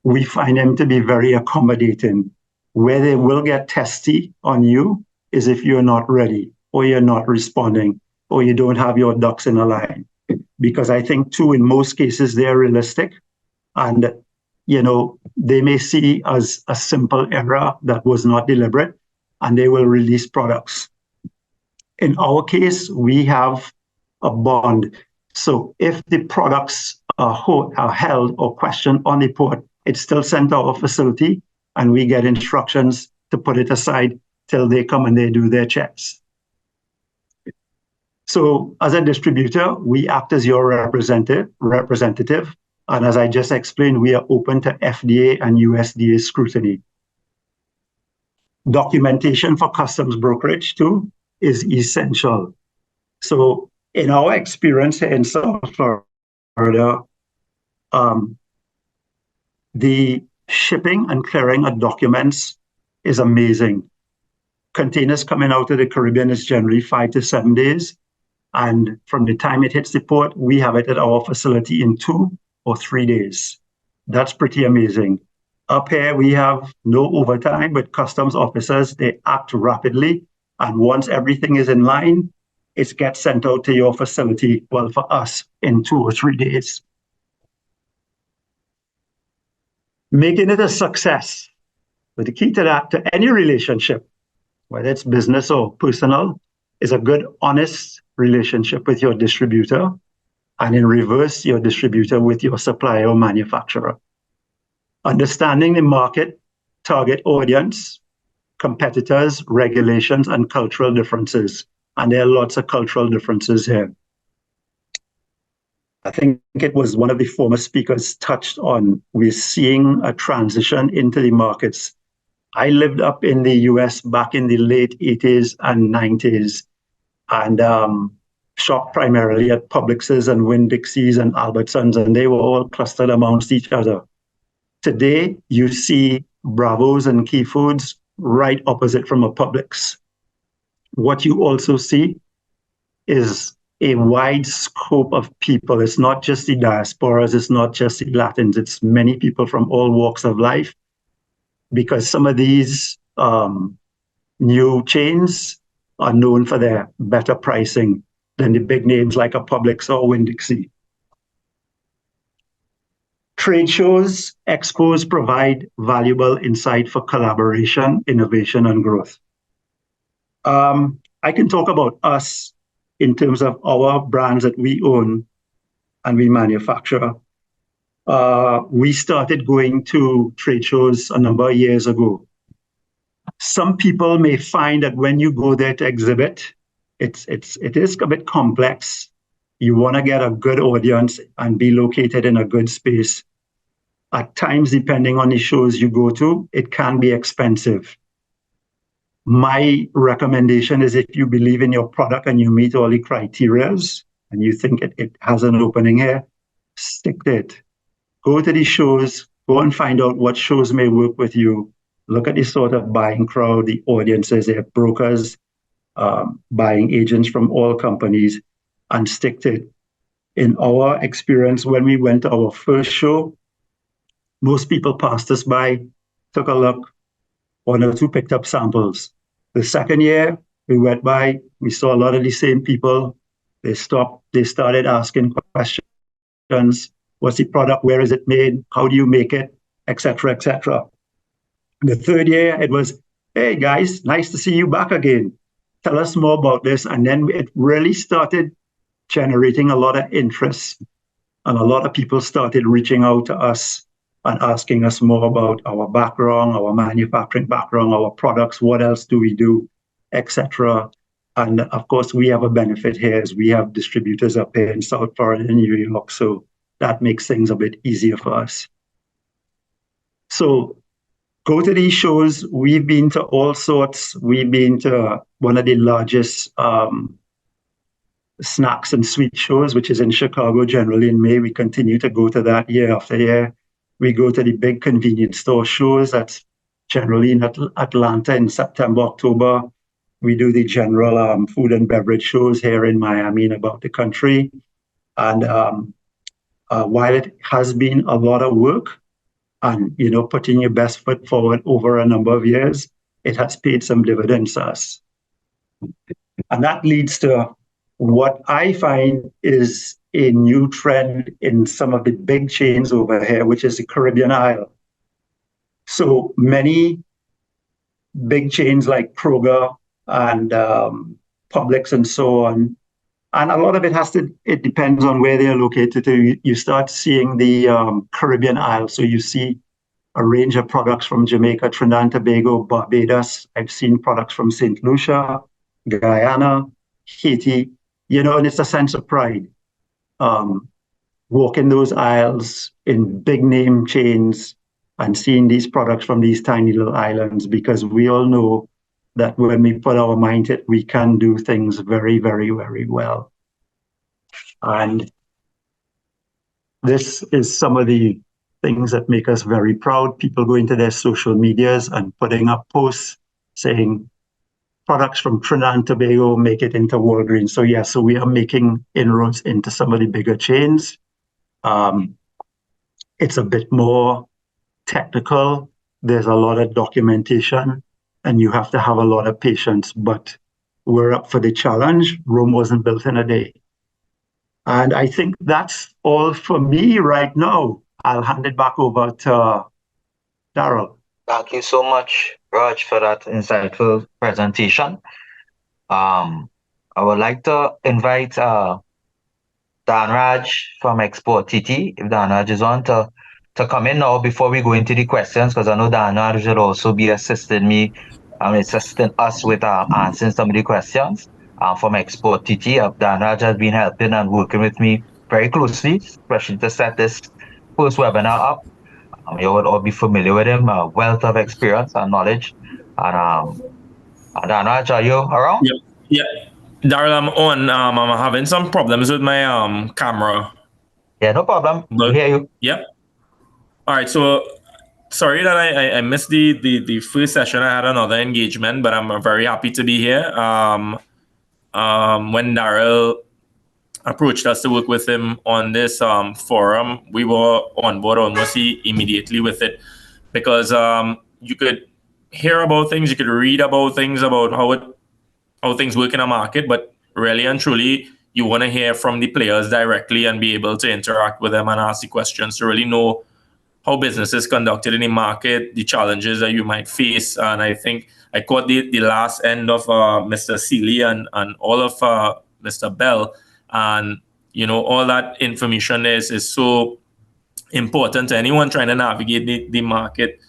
we find them to be very accommodating. Where they will get testy on you is if you're not ready, or you're not responding, or you don't have your ducks in a line. Because I think, too, in most cases, they're realistic. And, they may see as a simple error that was not deliberate, and they will release products. In our case, we have a bond. So if the products are held or questioned on the port, it's still sent to our facility, and we get instructions to put it aside till they come and they do their checks. So as a distributor, we act as your representative. And as I just explained, we are open to FDA and USDA scrutiny. Documentation for customs brokerage, too, is essential. So in our experience here in South Florida, the shipping and clearing of documents is amazing. Containers coming out of the Caribbean is generally 5 to 7 days. And from the time it hits the port, we have it at our facility in 2 or 3 days. That's pretty amazing. Up here, we have no overtime, but customs officers, they act rapidly. And once everything is in line, it gets sent out to your facility, well, for us, in 2 or 3 days. Making it a success. But the key to that, to any relationship, whether it's business or personal, is a good, honest relationship with your distributor, and in reverse, your distributor with your supplier or manufacturer. Understanding the market, target audience, competitors, regulations, and cultural differences. And there are lots of cultural differences here. I think it was one of the former speakers touched on, we're seeing a transition into the markets. I lived up in the US back in the late 80s and 90s, and shopped primarily at Publix's and Winn-Dixie's and Albertsons, and they were all clustered amongst each other. Today, you see Bravos and Key Foods right opposite from a Publix. What you also see is a wide scope of people. It's not just the diasporas, it's not just the Latins, it's many people from all walks of life, because some of these new chains are known for their better pricing than the big names like a Publix or Winn-Dixie. Trade shows, expos provide valuable insight for collaboration, innovation, and growth. I can talk about us in terms of our brands that we own and we manufacture. we started going to trade shows a number of years ago. Some people may find that when you go there to exhibit, it is a bit complex. You want to get a good audience and be located in a good space. At times, depending on the shows you go to, it can be expensive. My recommendation is if you believe in your product and you meet all the criterias and you think it has an opening here, stick to it. Go to these shows, go and find out what shows may work with you. Look at the sort of buying crowd, the audiences, they have brokers, buying agents from all companies, and stick to it. In our experience, when we went to our first show, most people passed us by, took a look, one or two picked up samples. The second year, we went by, we saw a lot of the same people. They stopped, they started asking questions. What's the product? Where is it made? How do you make it? Etc., etc. The third year, it was, hey guys, nice to see you back again. Tell us more about this. And then it really started generating a lot of interest. And a lot of people started reaching out to us and asking us more about our background, our manufacturing background, our products, what else do we do, etc. And of course, we have a benefit here as we have distributors up here in South Florida and New York. So that makes things a bit easier for us. So go to these shows. We've been to all sorts. We've been to one of the largest snacks and sweet shows, which is in Chicago, generally in May. We continue to go to that year after year. We go to the big convenience store shows. That's generally in Atlanta in September, October. We do the general food and beverage shows here in Miami and about the country. And while it has been a lot of work and, you know, putting your best foot forward over a number of years, it has paid some dividends to us. And that leads to what I find is a new trend in some of the big chains over here, which is the Caribbean aisle. So many big chains like Kroger and Publix and so on, and a lot of it depends on where they're located. You start seeing the Caribbean aisle. So you see a range of products from Jamaica, Trinidad and Tobago, Barbados. I've seen products from St. Lucia, Guyana, Haiti, you know, and it's a sense of pride. Walking those aisles in big name chains and seeing these products from these tiny little islands, because we all know that when we put our mind to it, we can do things very, very, very well. And this is some of the things that make us very proud. People go into their social medias and putting up posts saying products from Trinidad and Tobago make it into Walgreens. So yeah, so we are making inroads into some of the bigger chains. It's a bit more technical. There's a lot of documentation and you have to have a lot of patience, but we're up for the challenge. Rome wasn't built in a day. And I think that's all for me right now. I'll hand it back over to Daryl. Thank you so much, Raj, for that insightful presentation. I would like to invite Dan Raj from exporTT, if Dan Raj is on, to come in now before we go into the questions, because I know Dan Raj will also be assisting us with answering some of the questions from exporTT. Dan Raj has been helping and working with me very closely, especially to set this first webinar up. You would all be familiar with him, a wealth of experience and knowledge. And Dan Raj, are you around? Yep. Daryl, I'm on. I'm having some problems with my camera. Yeah, no problem. I hear you. Yep. All right. So sorry that I missed the first session. I had another engagement, but I'm very happy to be here. When Daryl approached us to work with him on this forum, we were on board almost immediately with it, because you could hear about things, you could read about things, about how things work in a market, but really and truly, you want to hear from the players directly and be able to interact with them and ask the questions to really know how business is conducted in the market, the challenges that you might face. And I think I caught the last end of Mr. Seeley and all of Mr. Bell. And, you know, all that information is so important to anyone trying to navigate the market,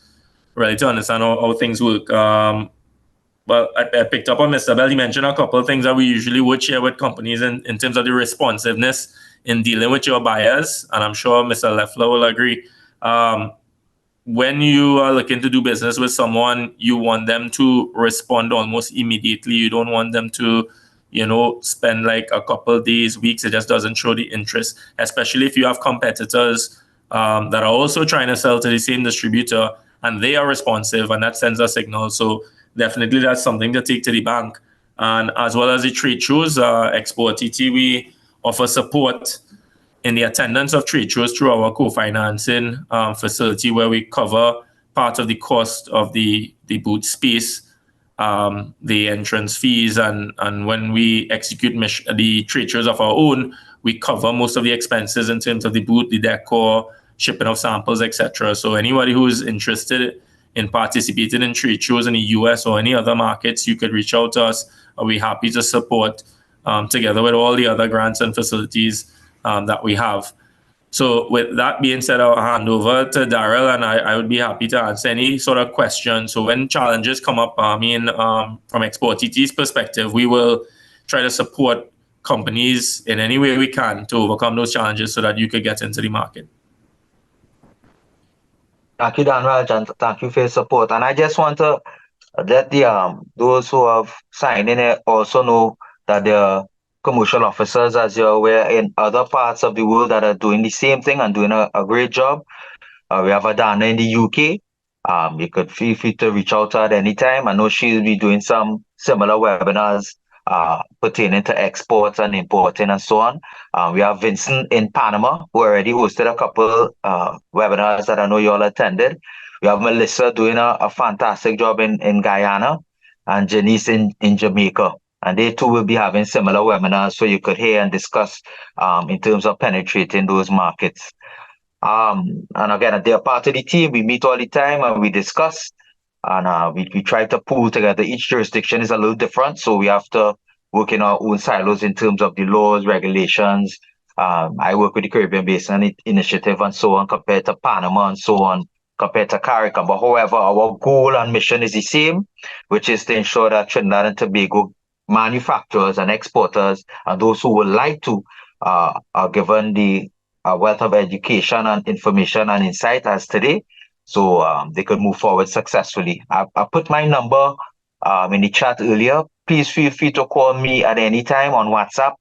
really, to understand how things work. Well, I picked up on Mr. Bell. He mentioned a couple of things that we usually would share with companies in terms of the responsiveness in dealing with your buyers. And I'm sure Mr. Leffler will agree. When you are looking to do business with someone, you want them to respond almost immediately. You don't want them to, spend like a couple of days, weeks. It just doesn't show the interest, especially if you have competitors that are also trying to sell to the same distributor and they are responsive, and that sends a signal. So definitely that's something to take to the bank. And as well as the trade shows, exporTT, we offer support in the attendance of trade shows through our co-financing facility, where we cover part of the cost of the booth space, the entrance fees, and when we execute the trade shows of our own, we cover most of the expenses in terms of the booth, the decor, shipping of samples, etc. So anybody who is interested in participating in trade shows in the US or any other markets, you could reach out to us. We're happy to support together with all the other grants and facilities that we have. So with that being said, I'll hand over to Daryl, and I would be happy to answer any sort of questions. So when challenges come up, from exporTT's perspective, we will try to support companies in any way we can to overcome those challenges so that you could get into the market. Thank you, Danraj, and thank you for your support. And I just want to let the those who have signed in also know that there are commercial officers, as you're aware, in other parts of the world that are doing the same thing and doing a great job. We have Adana in the UK. You could feel free to reach out to her at any time. I know she'll be doing some similar webinars pertaining to exports and importing and so on. We have Vincent in Panama, who already hosted a couple webinars that I know you all attended. We have Melissa doing a fantastic job in Guyana, and Janice in Jamaica. And they too will be having similar webinars so you could hear and discuss in terms of penetrating those markets. And again, they're part of the team. We meet all the time and we discuss, and we try to pull together. Each jurisdiction is a little different, so we have to work in our own silos in terms of the laws, regulations. I work with the Caribbean Basin Initiative and so on, compared to Panama and so on, compared to CARICOM. But however, our goal and mission is the same, which is to ensure that Trinidad and Tobago manufacturers and exporters and those who would like to are given the wealth of education and information and insight as today, so they could move forward successfully. I put my number in the chat earlier. Please feel free to call me at any time on WhatsApp.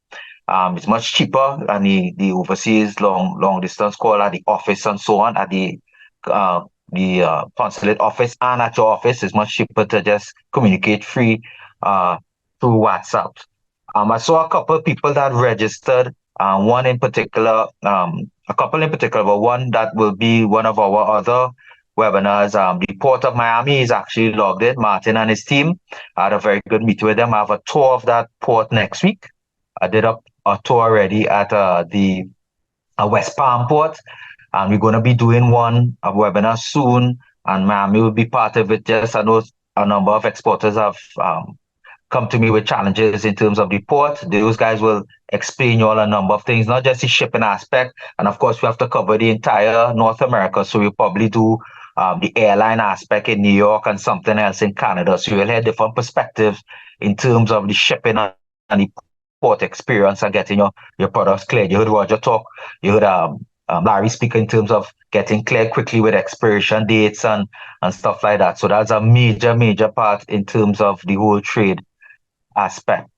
It's much cheaper than the overseas long distance call at the office and so on, at the consulate office and at your office. It's much cheaper to just communicate free through WhatsApp. I saw a couple of people that registered. One in particular, a couple in particular, but one that will be one of our other webinars. The Port of Miami is actually logged in. Martin and his team. I had a very good meeting with them. I have a tour of that port next week. I did a tour already at the West Palm Port, and we're going to be doing a webinar soon, and Miami will be part of it. Just I know a number of exporters have come to me with challenges in terms of the port. Those guys will explain you all a number of things, not just the shipping aspect. And of course, we have to cover the entire North America. So we'll probably do the airline aspect in New York and something else in Canada. So you'll hear different perspectives in terms of the shipping and the port experience and getting your products cleared. You heard Roger talk. You heard Larry speak in terms of getting cleared quickly with expiration dates and stuff like that. So that's a major part in terms of the whole trade aspect.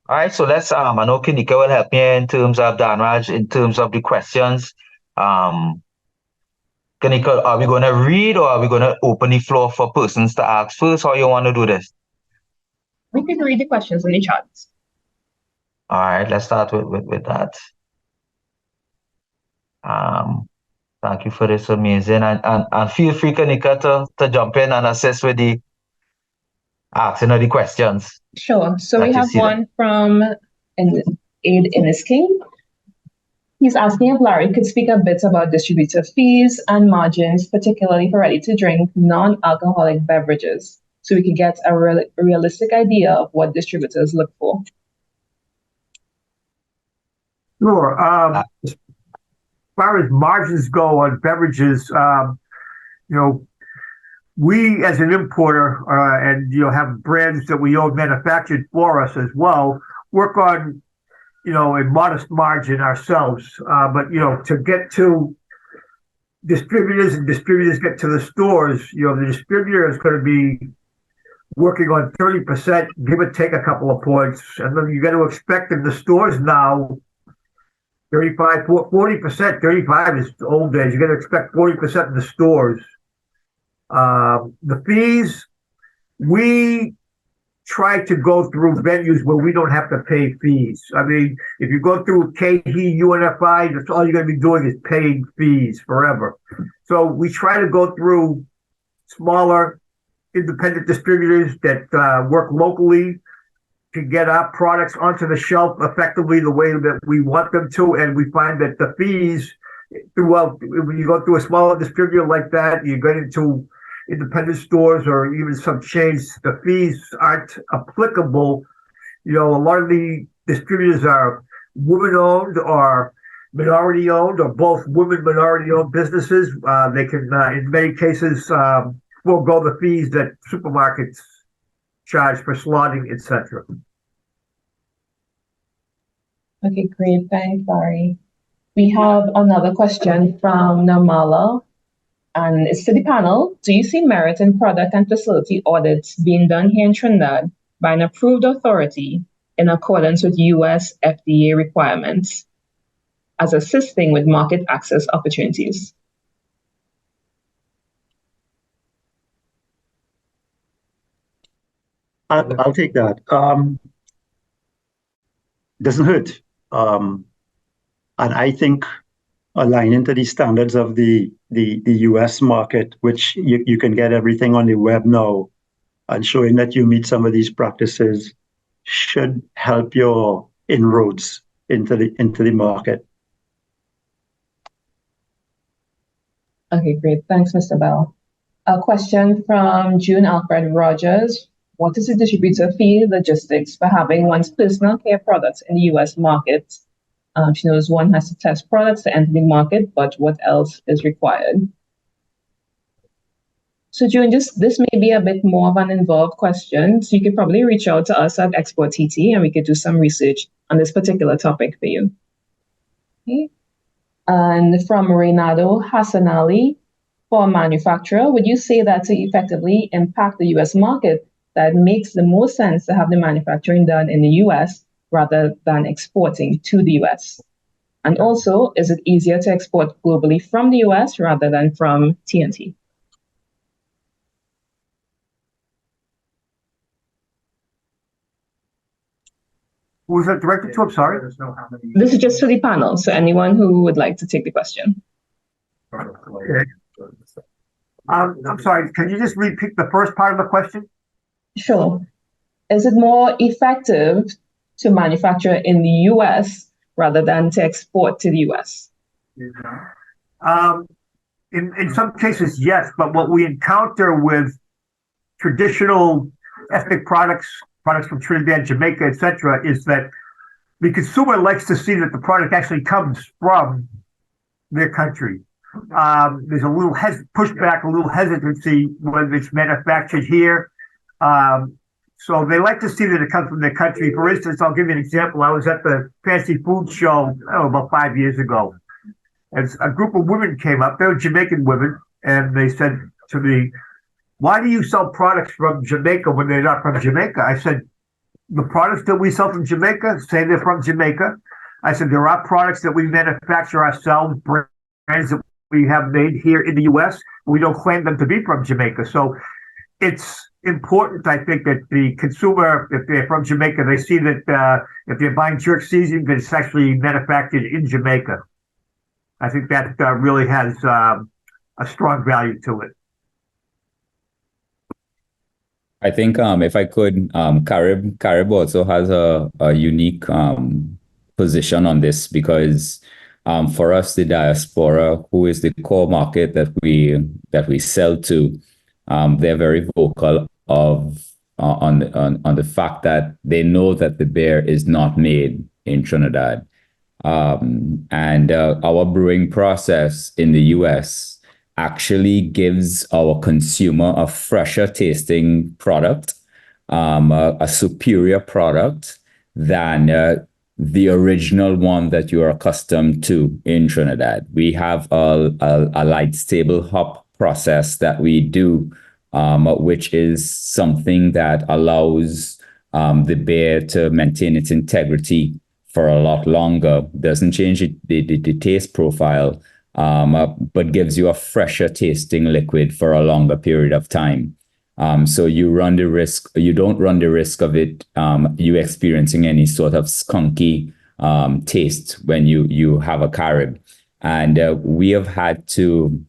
All right, so let's I know Kanika will help me in terms of Danraj, in terms of the questions. Kanika, are we going to read or are we going to open the floor for persons to ask first? How you want to do this? We can read the questions in the chat. All right, let's start with that. Thank you for this amazing, and feel free, Kanika, to jump in and assist with the asking of the questions. Sure. So we have one from Aid Innisking. He's asking if Larry could speak a bit about distributor fees and margins, particularly for ready-to-drink non-alcoholic beverages, so we could get a realistic idea of what distributors look for. Sure. far as margins go on beverages, we as an importer and have brands that we own manufactured for us as well, work on a modest margin ourselves. But to get to distributors and distributors get to the stores, the distributor is going to be working on 30%, give or take a couple of points. And then you got to expect in the stores now 35, 40%, 35 is old days. You got to expect 40% in the stores. The fees, we try to go through venues where we don't have to pay fees. I mean, if you go through KE, UNFI, that's all you're going to be doing is paying fees forever. So we try to go through smaller independent distributors that work locally to get our products onto the shelf effectively the way that we want them to. And we find that the fees when you go through a smaller distributor like that, you get into independent stores or even some chains, the fees aren't applicable. A lot of the distributors are women-owned or minority-owned or both women minority-owned businesses. They can, in many cases, forego the fees that supermarkets charge for slotting, etc. Okay, great. Thanks, Barry. We have another question from Namala, and it's to the panel. Do you see merit in product and facility audits being done here in Trinidad by an approved authority in accordance with US FDA requirements as assisting with market access opportunities? I'll take that. Doesn't hurt. And I think aligning to the standards of the US market, which you can get everything on the web now, and showing that you meet some of these practices should help your inroads into the market. Okay, great. Thanks, Mr. Bell. A question from June Alfred Rogers. What is the distributor fee logistics for having one's personal care products in the US market? She knows one has to test products to enter the market, but what else is required? So June, this may be a bit more of an involved question. So you could probably reach out to us at exporTT and we could do some research on this particular topic for you. Okay. And from Reynaldo Hassanali, for a manufacturer, would you say that to effectively impact the US market, that makes the most sense to have the manufacturing done in the US rather than exporting to the US? And also, is it easier to export globally from the US rather than from TNT? Who was that directed to? I'm sorry. This is just for the panel, so anyone who would like to take the question. Okay. I'm sorry, can you just repeat the first part of the question? Sure. Is it more effective to manufacture in the US rather than to export to the US? In some cases, yes, but what we encounter with traditional ethnic products from Trinidad, Jamaica, etc., is that the consumer likes to see that the product actually comes from their country. There's a little pushback, a little hesitancy when it's manufactured here. So they like to see that it comes from their country. For instance, I'll give you an example. I was at the Fancy Food Show about 5 years ago. And a group of women came up. They were Jamaican women. And they said to me, why do you sell products from Jamaica when they're not from Jamaica? I said, the products that we sell from Jamaica, say they're from Jamaica. I said, there are products that we manufacture ourselves, brands that we have made here in the U.S. We don't claim them to be from Jamaica. So it's important, I think, that the consumer, if they're from Jamaica, they see that if they're buying jerk seasoning, that it's actually manufactured in Jamaica. I think that really has a strong value to it. I think if I could, Carib also has a unique position on this because for us, the diaspora, who is the core market that we sell to, they're very vocal on the fact that they know that the beer is not made in Trinidad. And our brewing process in the US actually gives our consumer a fresher tasting product, a superior product than the original one that you are accustomed to in Trinidad. We have a light stable hop process that we do, which is something that allows the beer to maintain its integrity for a lot longer. Doesn't change the taste profile, but gives you a fresher tasting liquid for a longer period of time. So you don't run the risk of it, you experiencing any sort of skunky taste when you have a Carib. And we have had to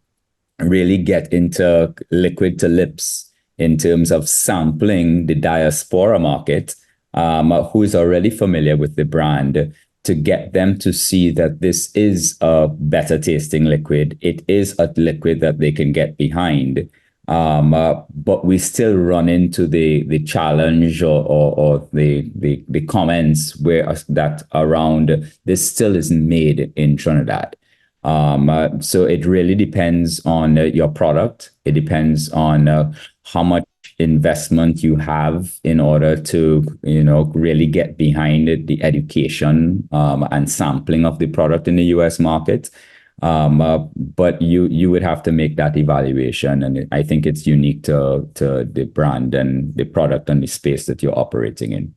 really get into liquid to lips in terms of sampling the diaspora market, who is already familiar with the brand, to get them to see that this is a better tasting liquid. It is a liquid that they can get behind. But we still run into the challenge or the comments that around this still isn't made in Trinidad. So it really depends on your product. It depends on how much investment you have in order to, really get behind the education and sampling of the product in the US market. But you would have to make that evaluation, and I think it's unique to the brand and the product and the space that you're operating in.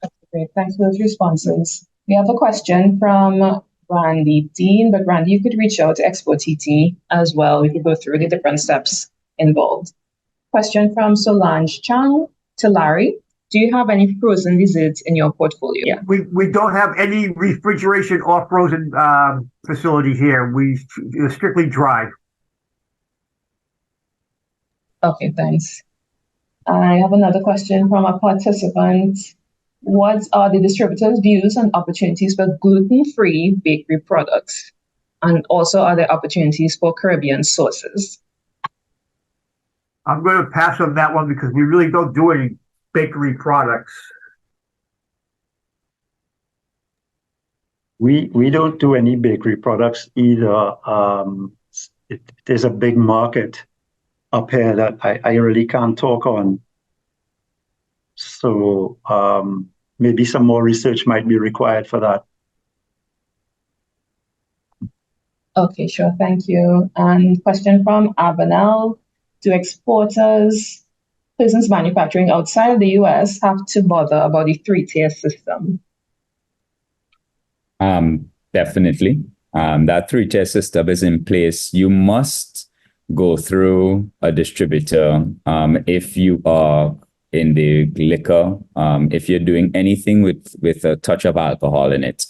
That's great. Thanks for those responses. We have a question from Randy Dean, but Randy, you could reach out to exporTT as well. We could go through the different steps involved. Question from Solange Chang to Larry. Do you have any frozen desserts in your portfolio? Yeah, we don't have any refrigeration or frozen facility here. We strictly dry. Okay, thanks. I have another question from a participant. What are the distributors' views and opportunities for gluten-free bakery products? And also, are there opportunities for Caribbean sources? I'm going to pass on that one because we really don't do any bakery products. We don't do any bakery products either. There's a big market up here that I really can't talk on. So maybe some more research might be required for that. Okay, sure. Thank you. And question from Avanel. Do exporters, persons manufacturing outside of the US, have to bother about the three-tier system? Definitely. That three-tier system is in place. You must go through a distributor if you are in the liquor, if you're doing anything with a touch of alcohol in it.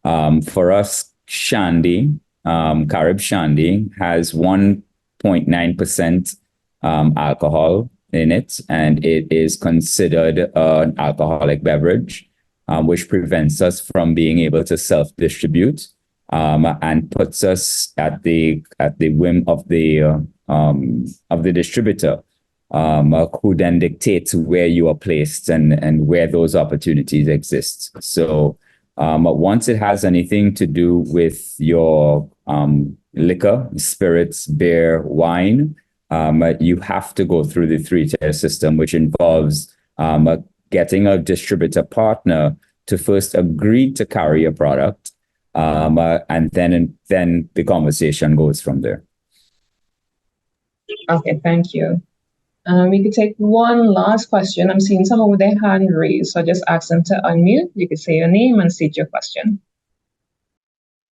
For us, Shandy, Carib Shandy has 1.9% alcohol in it, and it is considered an alcoholic beverage, which prevents us from being able to self-distribute, and puts us at the whim of the distributor, who then dictates where you are placed and where those opportunities exist. So once it has anything to do with your liquor, spirits, beer, wine, you have to go through the three-tier system, which involves getting a distributor partner to first agree to carry a product, and then the conversation goes from there. Okay, thank you. We could take one last question. I'm seeing someone with their hand raised, so I just ask them to unmute. You could say your name and state your question.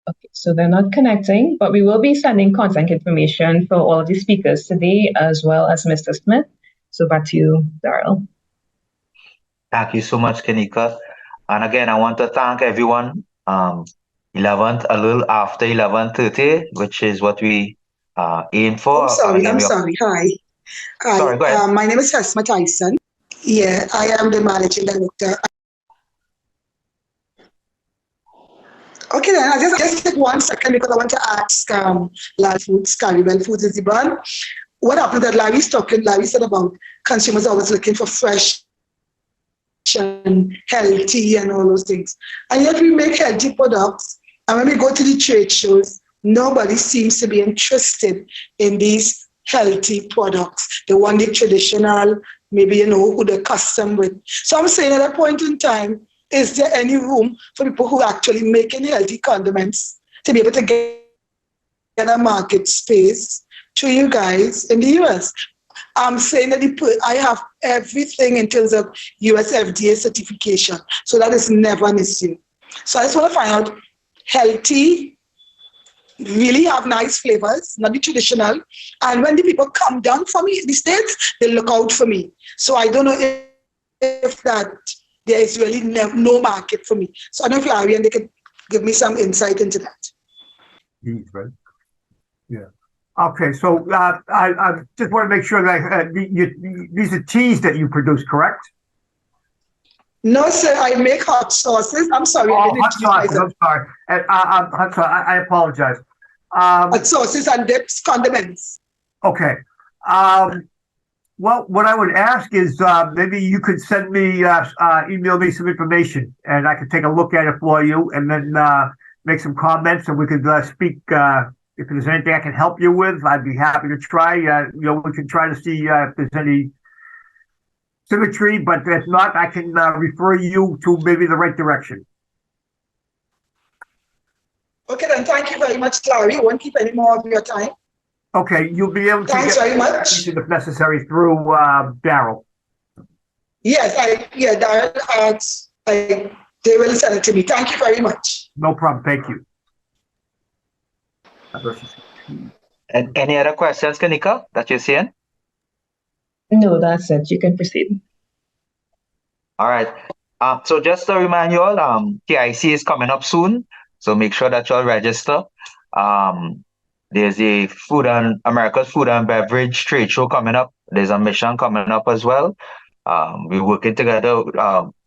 Okay, so they're not connecting, but we will be sending contact information for all of the speakers today, as well as Mr. Smith. So back to you, Daryl. Thank you so much, Kanika. And again, I want to thank everyone. 11, a little after 11:30, which is what we aim for. I'm sorry. Hi. Sorry, go ahead. My name is Hesma Tyson. Yeah, I am the managing director. Okay, then I'll just take 1 second because I want to ask Larry Foods, Caribbean Foods is the brand. What happened that Larry said about consumers always looking for fresh healthy and all those things. And yet we make healthy products. And when we go to the trade shows, nobody seems to be interested in these healthy products. They want the traditional, maybe, who they're custom with. So I'm saying at a point in time, is there any room for people who are actually making healthy condiments to be able to get a market space to you guys in the US? I'm saying that I have everything in terms of US FDA certification. So that is never an issue. So I just want to find out healthy, really have nice flavors, not the traditional. And when the people come down for me in the States, they look out for me. So I don't know if that there is really no market for me. So I don't know if Larry and they can give me some insight into that. Right? Yeah. Okay, so I just want to make sure that these are teas that you produce, correct? No, sir, I make hot sauces. I'm sorry. Hot sauces, I'm sorry. I'm sorry, I apologize. Hot sauces and dips, condiments. Okay. Well, what I would ask is maybe you could send me, email me some information, and I could take a look at it for you, and then make some comments, and we could speak. If there's anything I can help you with, I'd be happy to try. We can try to see if there's any symmetry, but if not, I can refer you to maybe the right direction. Okay, then thank you very much, Larry. I won't keep any more of your time. Okay, you'll be able to Thanks very much. if necessary through Daryl. Yes, Daryl, they will send it to me. Thank you very much. No problem. Thank you. And any other questions, Kanika, that you're seeing? No, that's it. You can proceed. All right. So just to remind you all, TIC is coming up soon. So make sure that you all register. There's a America's Food and Beverage trade show coming up. There's a mission coming up as well. We're working together,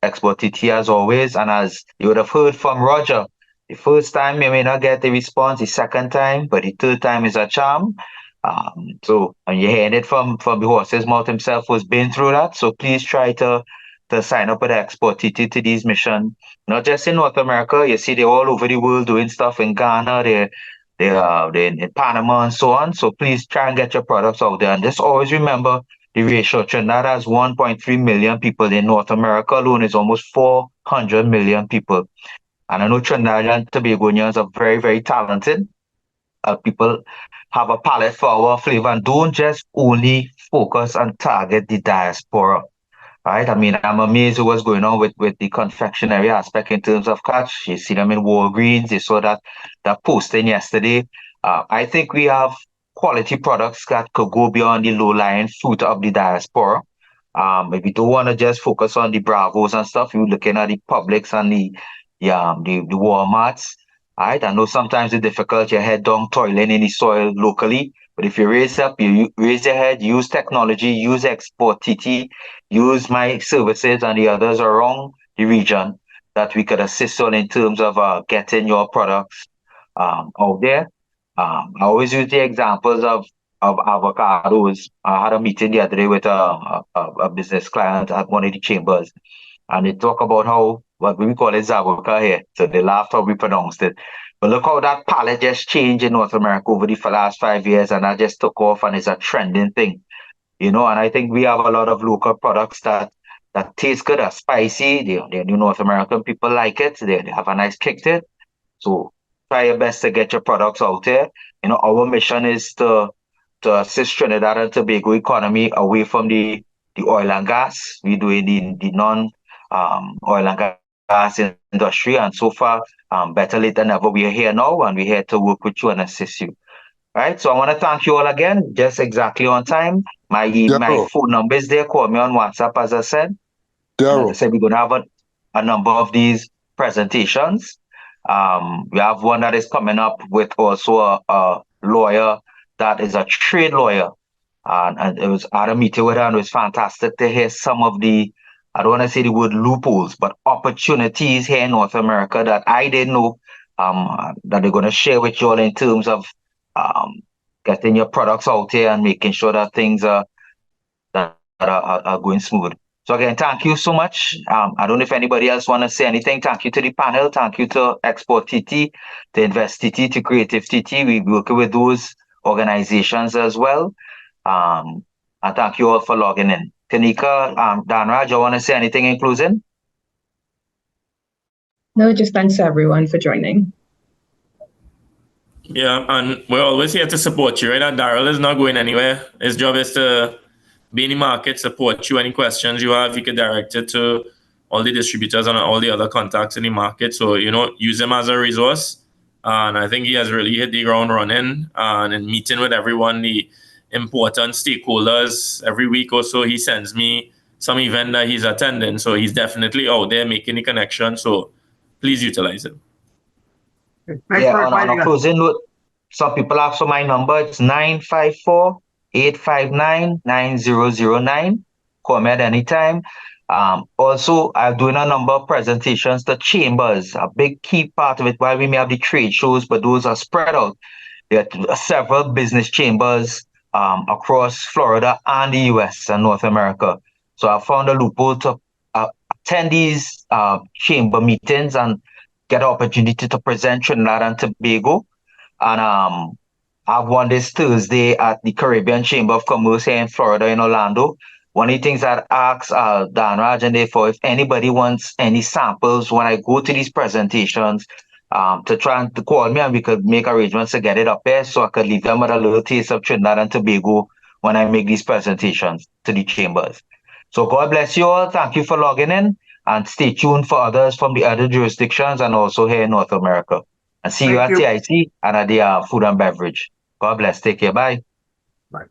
exporTT as always. And as you would have heard from Roger, the first time you may not get the response, the second time, but the third time is a charm. So and you're hearing it from the horse's mouth himself, who's been through that. So please try to sign up with exporTT to these missions. Not just in North America, you see they're all over the world doing stuff in Ghana, they're in Panama and so on. So please try and get your products out there. And just always remember the ratio. Trinidad has 1.3 million people. In North America alone is almost 400 million people. And I know Trinidad and Tobagonians are very, very talented. People have a palate for our flavor, and don't just only focus and target the diaspora. Right? I mean, I'm amazed at what's going on with the confectionery aspect in terms of catch. You see them in Walgreens. You saw that posting yesterday. I think we have quality products that could go beyond the low-lying fruit of the diaspora. If you don't want to just focus on the Bravos and stuff, you're looking at the Publix and the Walmarts. Right? I know sometimes it's difficult. You head down toiling in the soil locally. But if you raise your head, use technology, use exporTT, use my services and the others around the region that we could assist on in terms of getting your products out there. I always use the examples of avocados. I had a meeting the other day with a business client at one of the chambers, and they talk about how what we call it zabuka here. So they laughed how we pronounced it. But look how that palette just changed in North America over the last 5 years, and that just took off and it's a trending thing. And I think we have a lot of local products that taste good, are spicy. The North American people like it. They have a nice kick to it. So try your best to get your products out there. Our mission is to assist Trinidad and Tobago economy away from the oil and gas. We're doing the non-oil and gas industry, and so far, better late than ever. We are here now, and we're here to work with you and assist you. Right, so I want to thank you all again, just exactly on time. My phone number is there. Call me on WhatsApp, as I said. As I said, we're going to have a number of these presentations. We have one that is coming up with also a lawyer that is a trade lawyer. And it was at a meeting with her, and it was fantastic to hear some of the, I don't want to say the word loopholes, but opportunities here in North America that I didn't know that they're going to share with you all in terms of getting your products out here and making sure that things are going smooth. So again, thank you so much. I don't know if anybody else want to say anything. Thank you to the panel. Thank you to exporTT, to InvestTT, to CreativeTT. We work with those organizations as well. And thank you all for logging in. Kanika, Danraj, you want to say anything in closing? No, just thanks to everyone for joining. Yeah, and we're always here to support you, right? Daryl is not going anywhere. His job is to be in the market, support you. Any questions you have, you can direct it to all the distributors and all the other contacts in the market. So, use him as a resource. And I think he has really hit the ground running, and in meeting with everyone, the important stakeholders every week or so, he sends me some event that he's attending. So he's definitely out there making the connection. So please utilize him. On a closing note, some people ask for my number. It's 954-859-9009. Call me at any time. Also, I'm doing a number of presentations to chambers. A big key part of it, while we may have the trade shows, but those are spread out. There are several business chambers across Florida and the US and North America. So I found a loophole to attend these chamber meetings and get an opportunity to present Trinidad and Tobago. And I have one this Thursday at the Caribbean Chamber of Commerce here in Florida, in Orlando. One of the things I'd ask Danraj and therefore, if anybody wants any samples when I go to these presentations, to try and to call me and we could make arrangements to get it up there so I could leave them with a little taste of Trinidad and Tobago when I make these presentations to the chambers. So God bless you all. Thank you for logging in, and stay tuned for others from the other jurisdictions and also here in North America. And see you at TIC and at the food and beverage. God bless. Take care. Bye.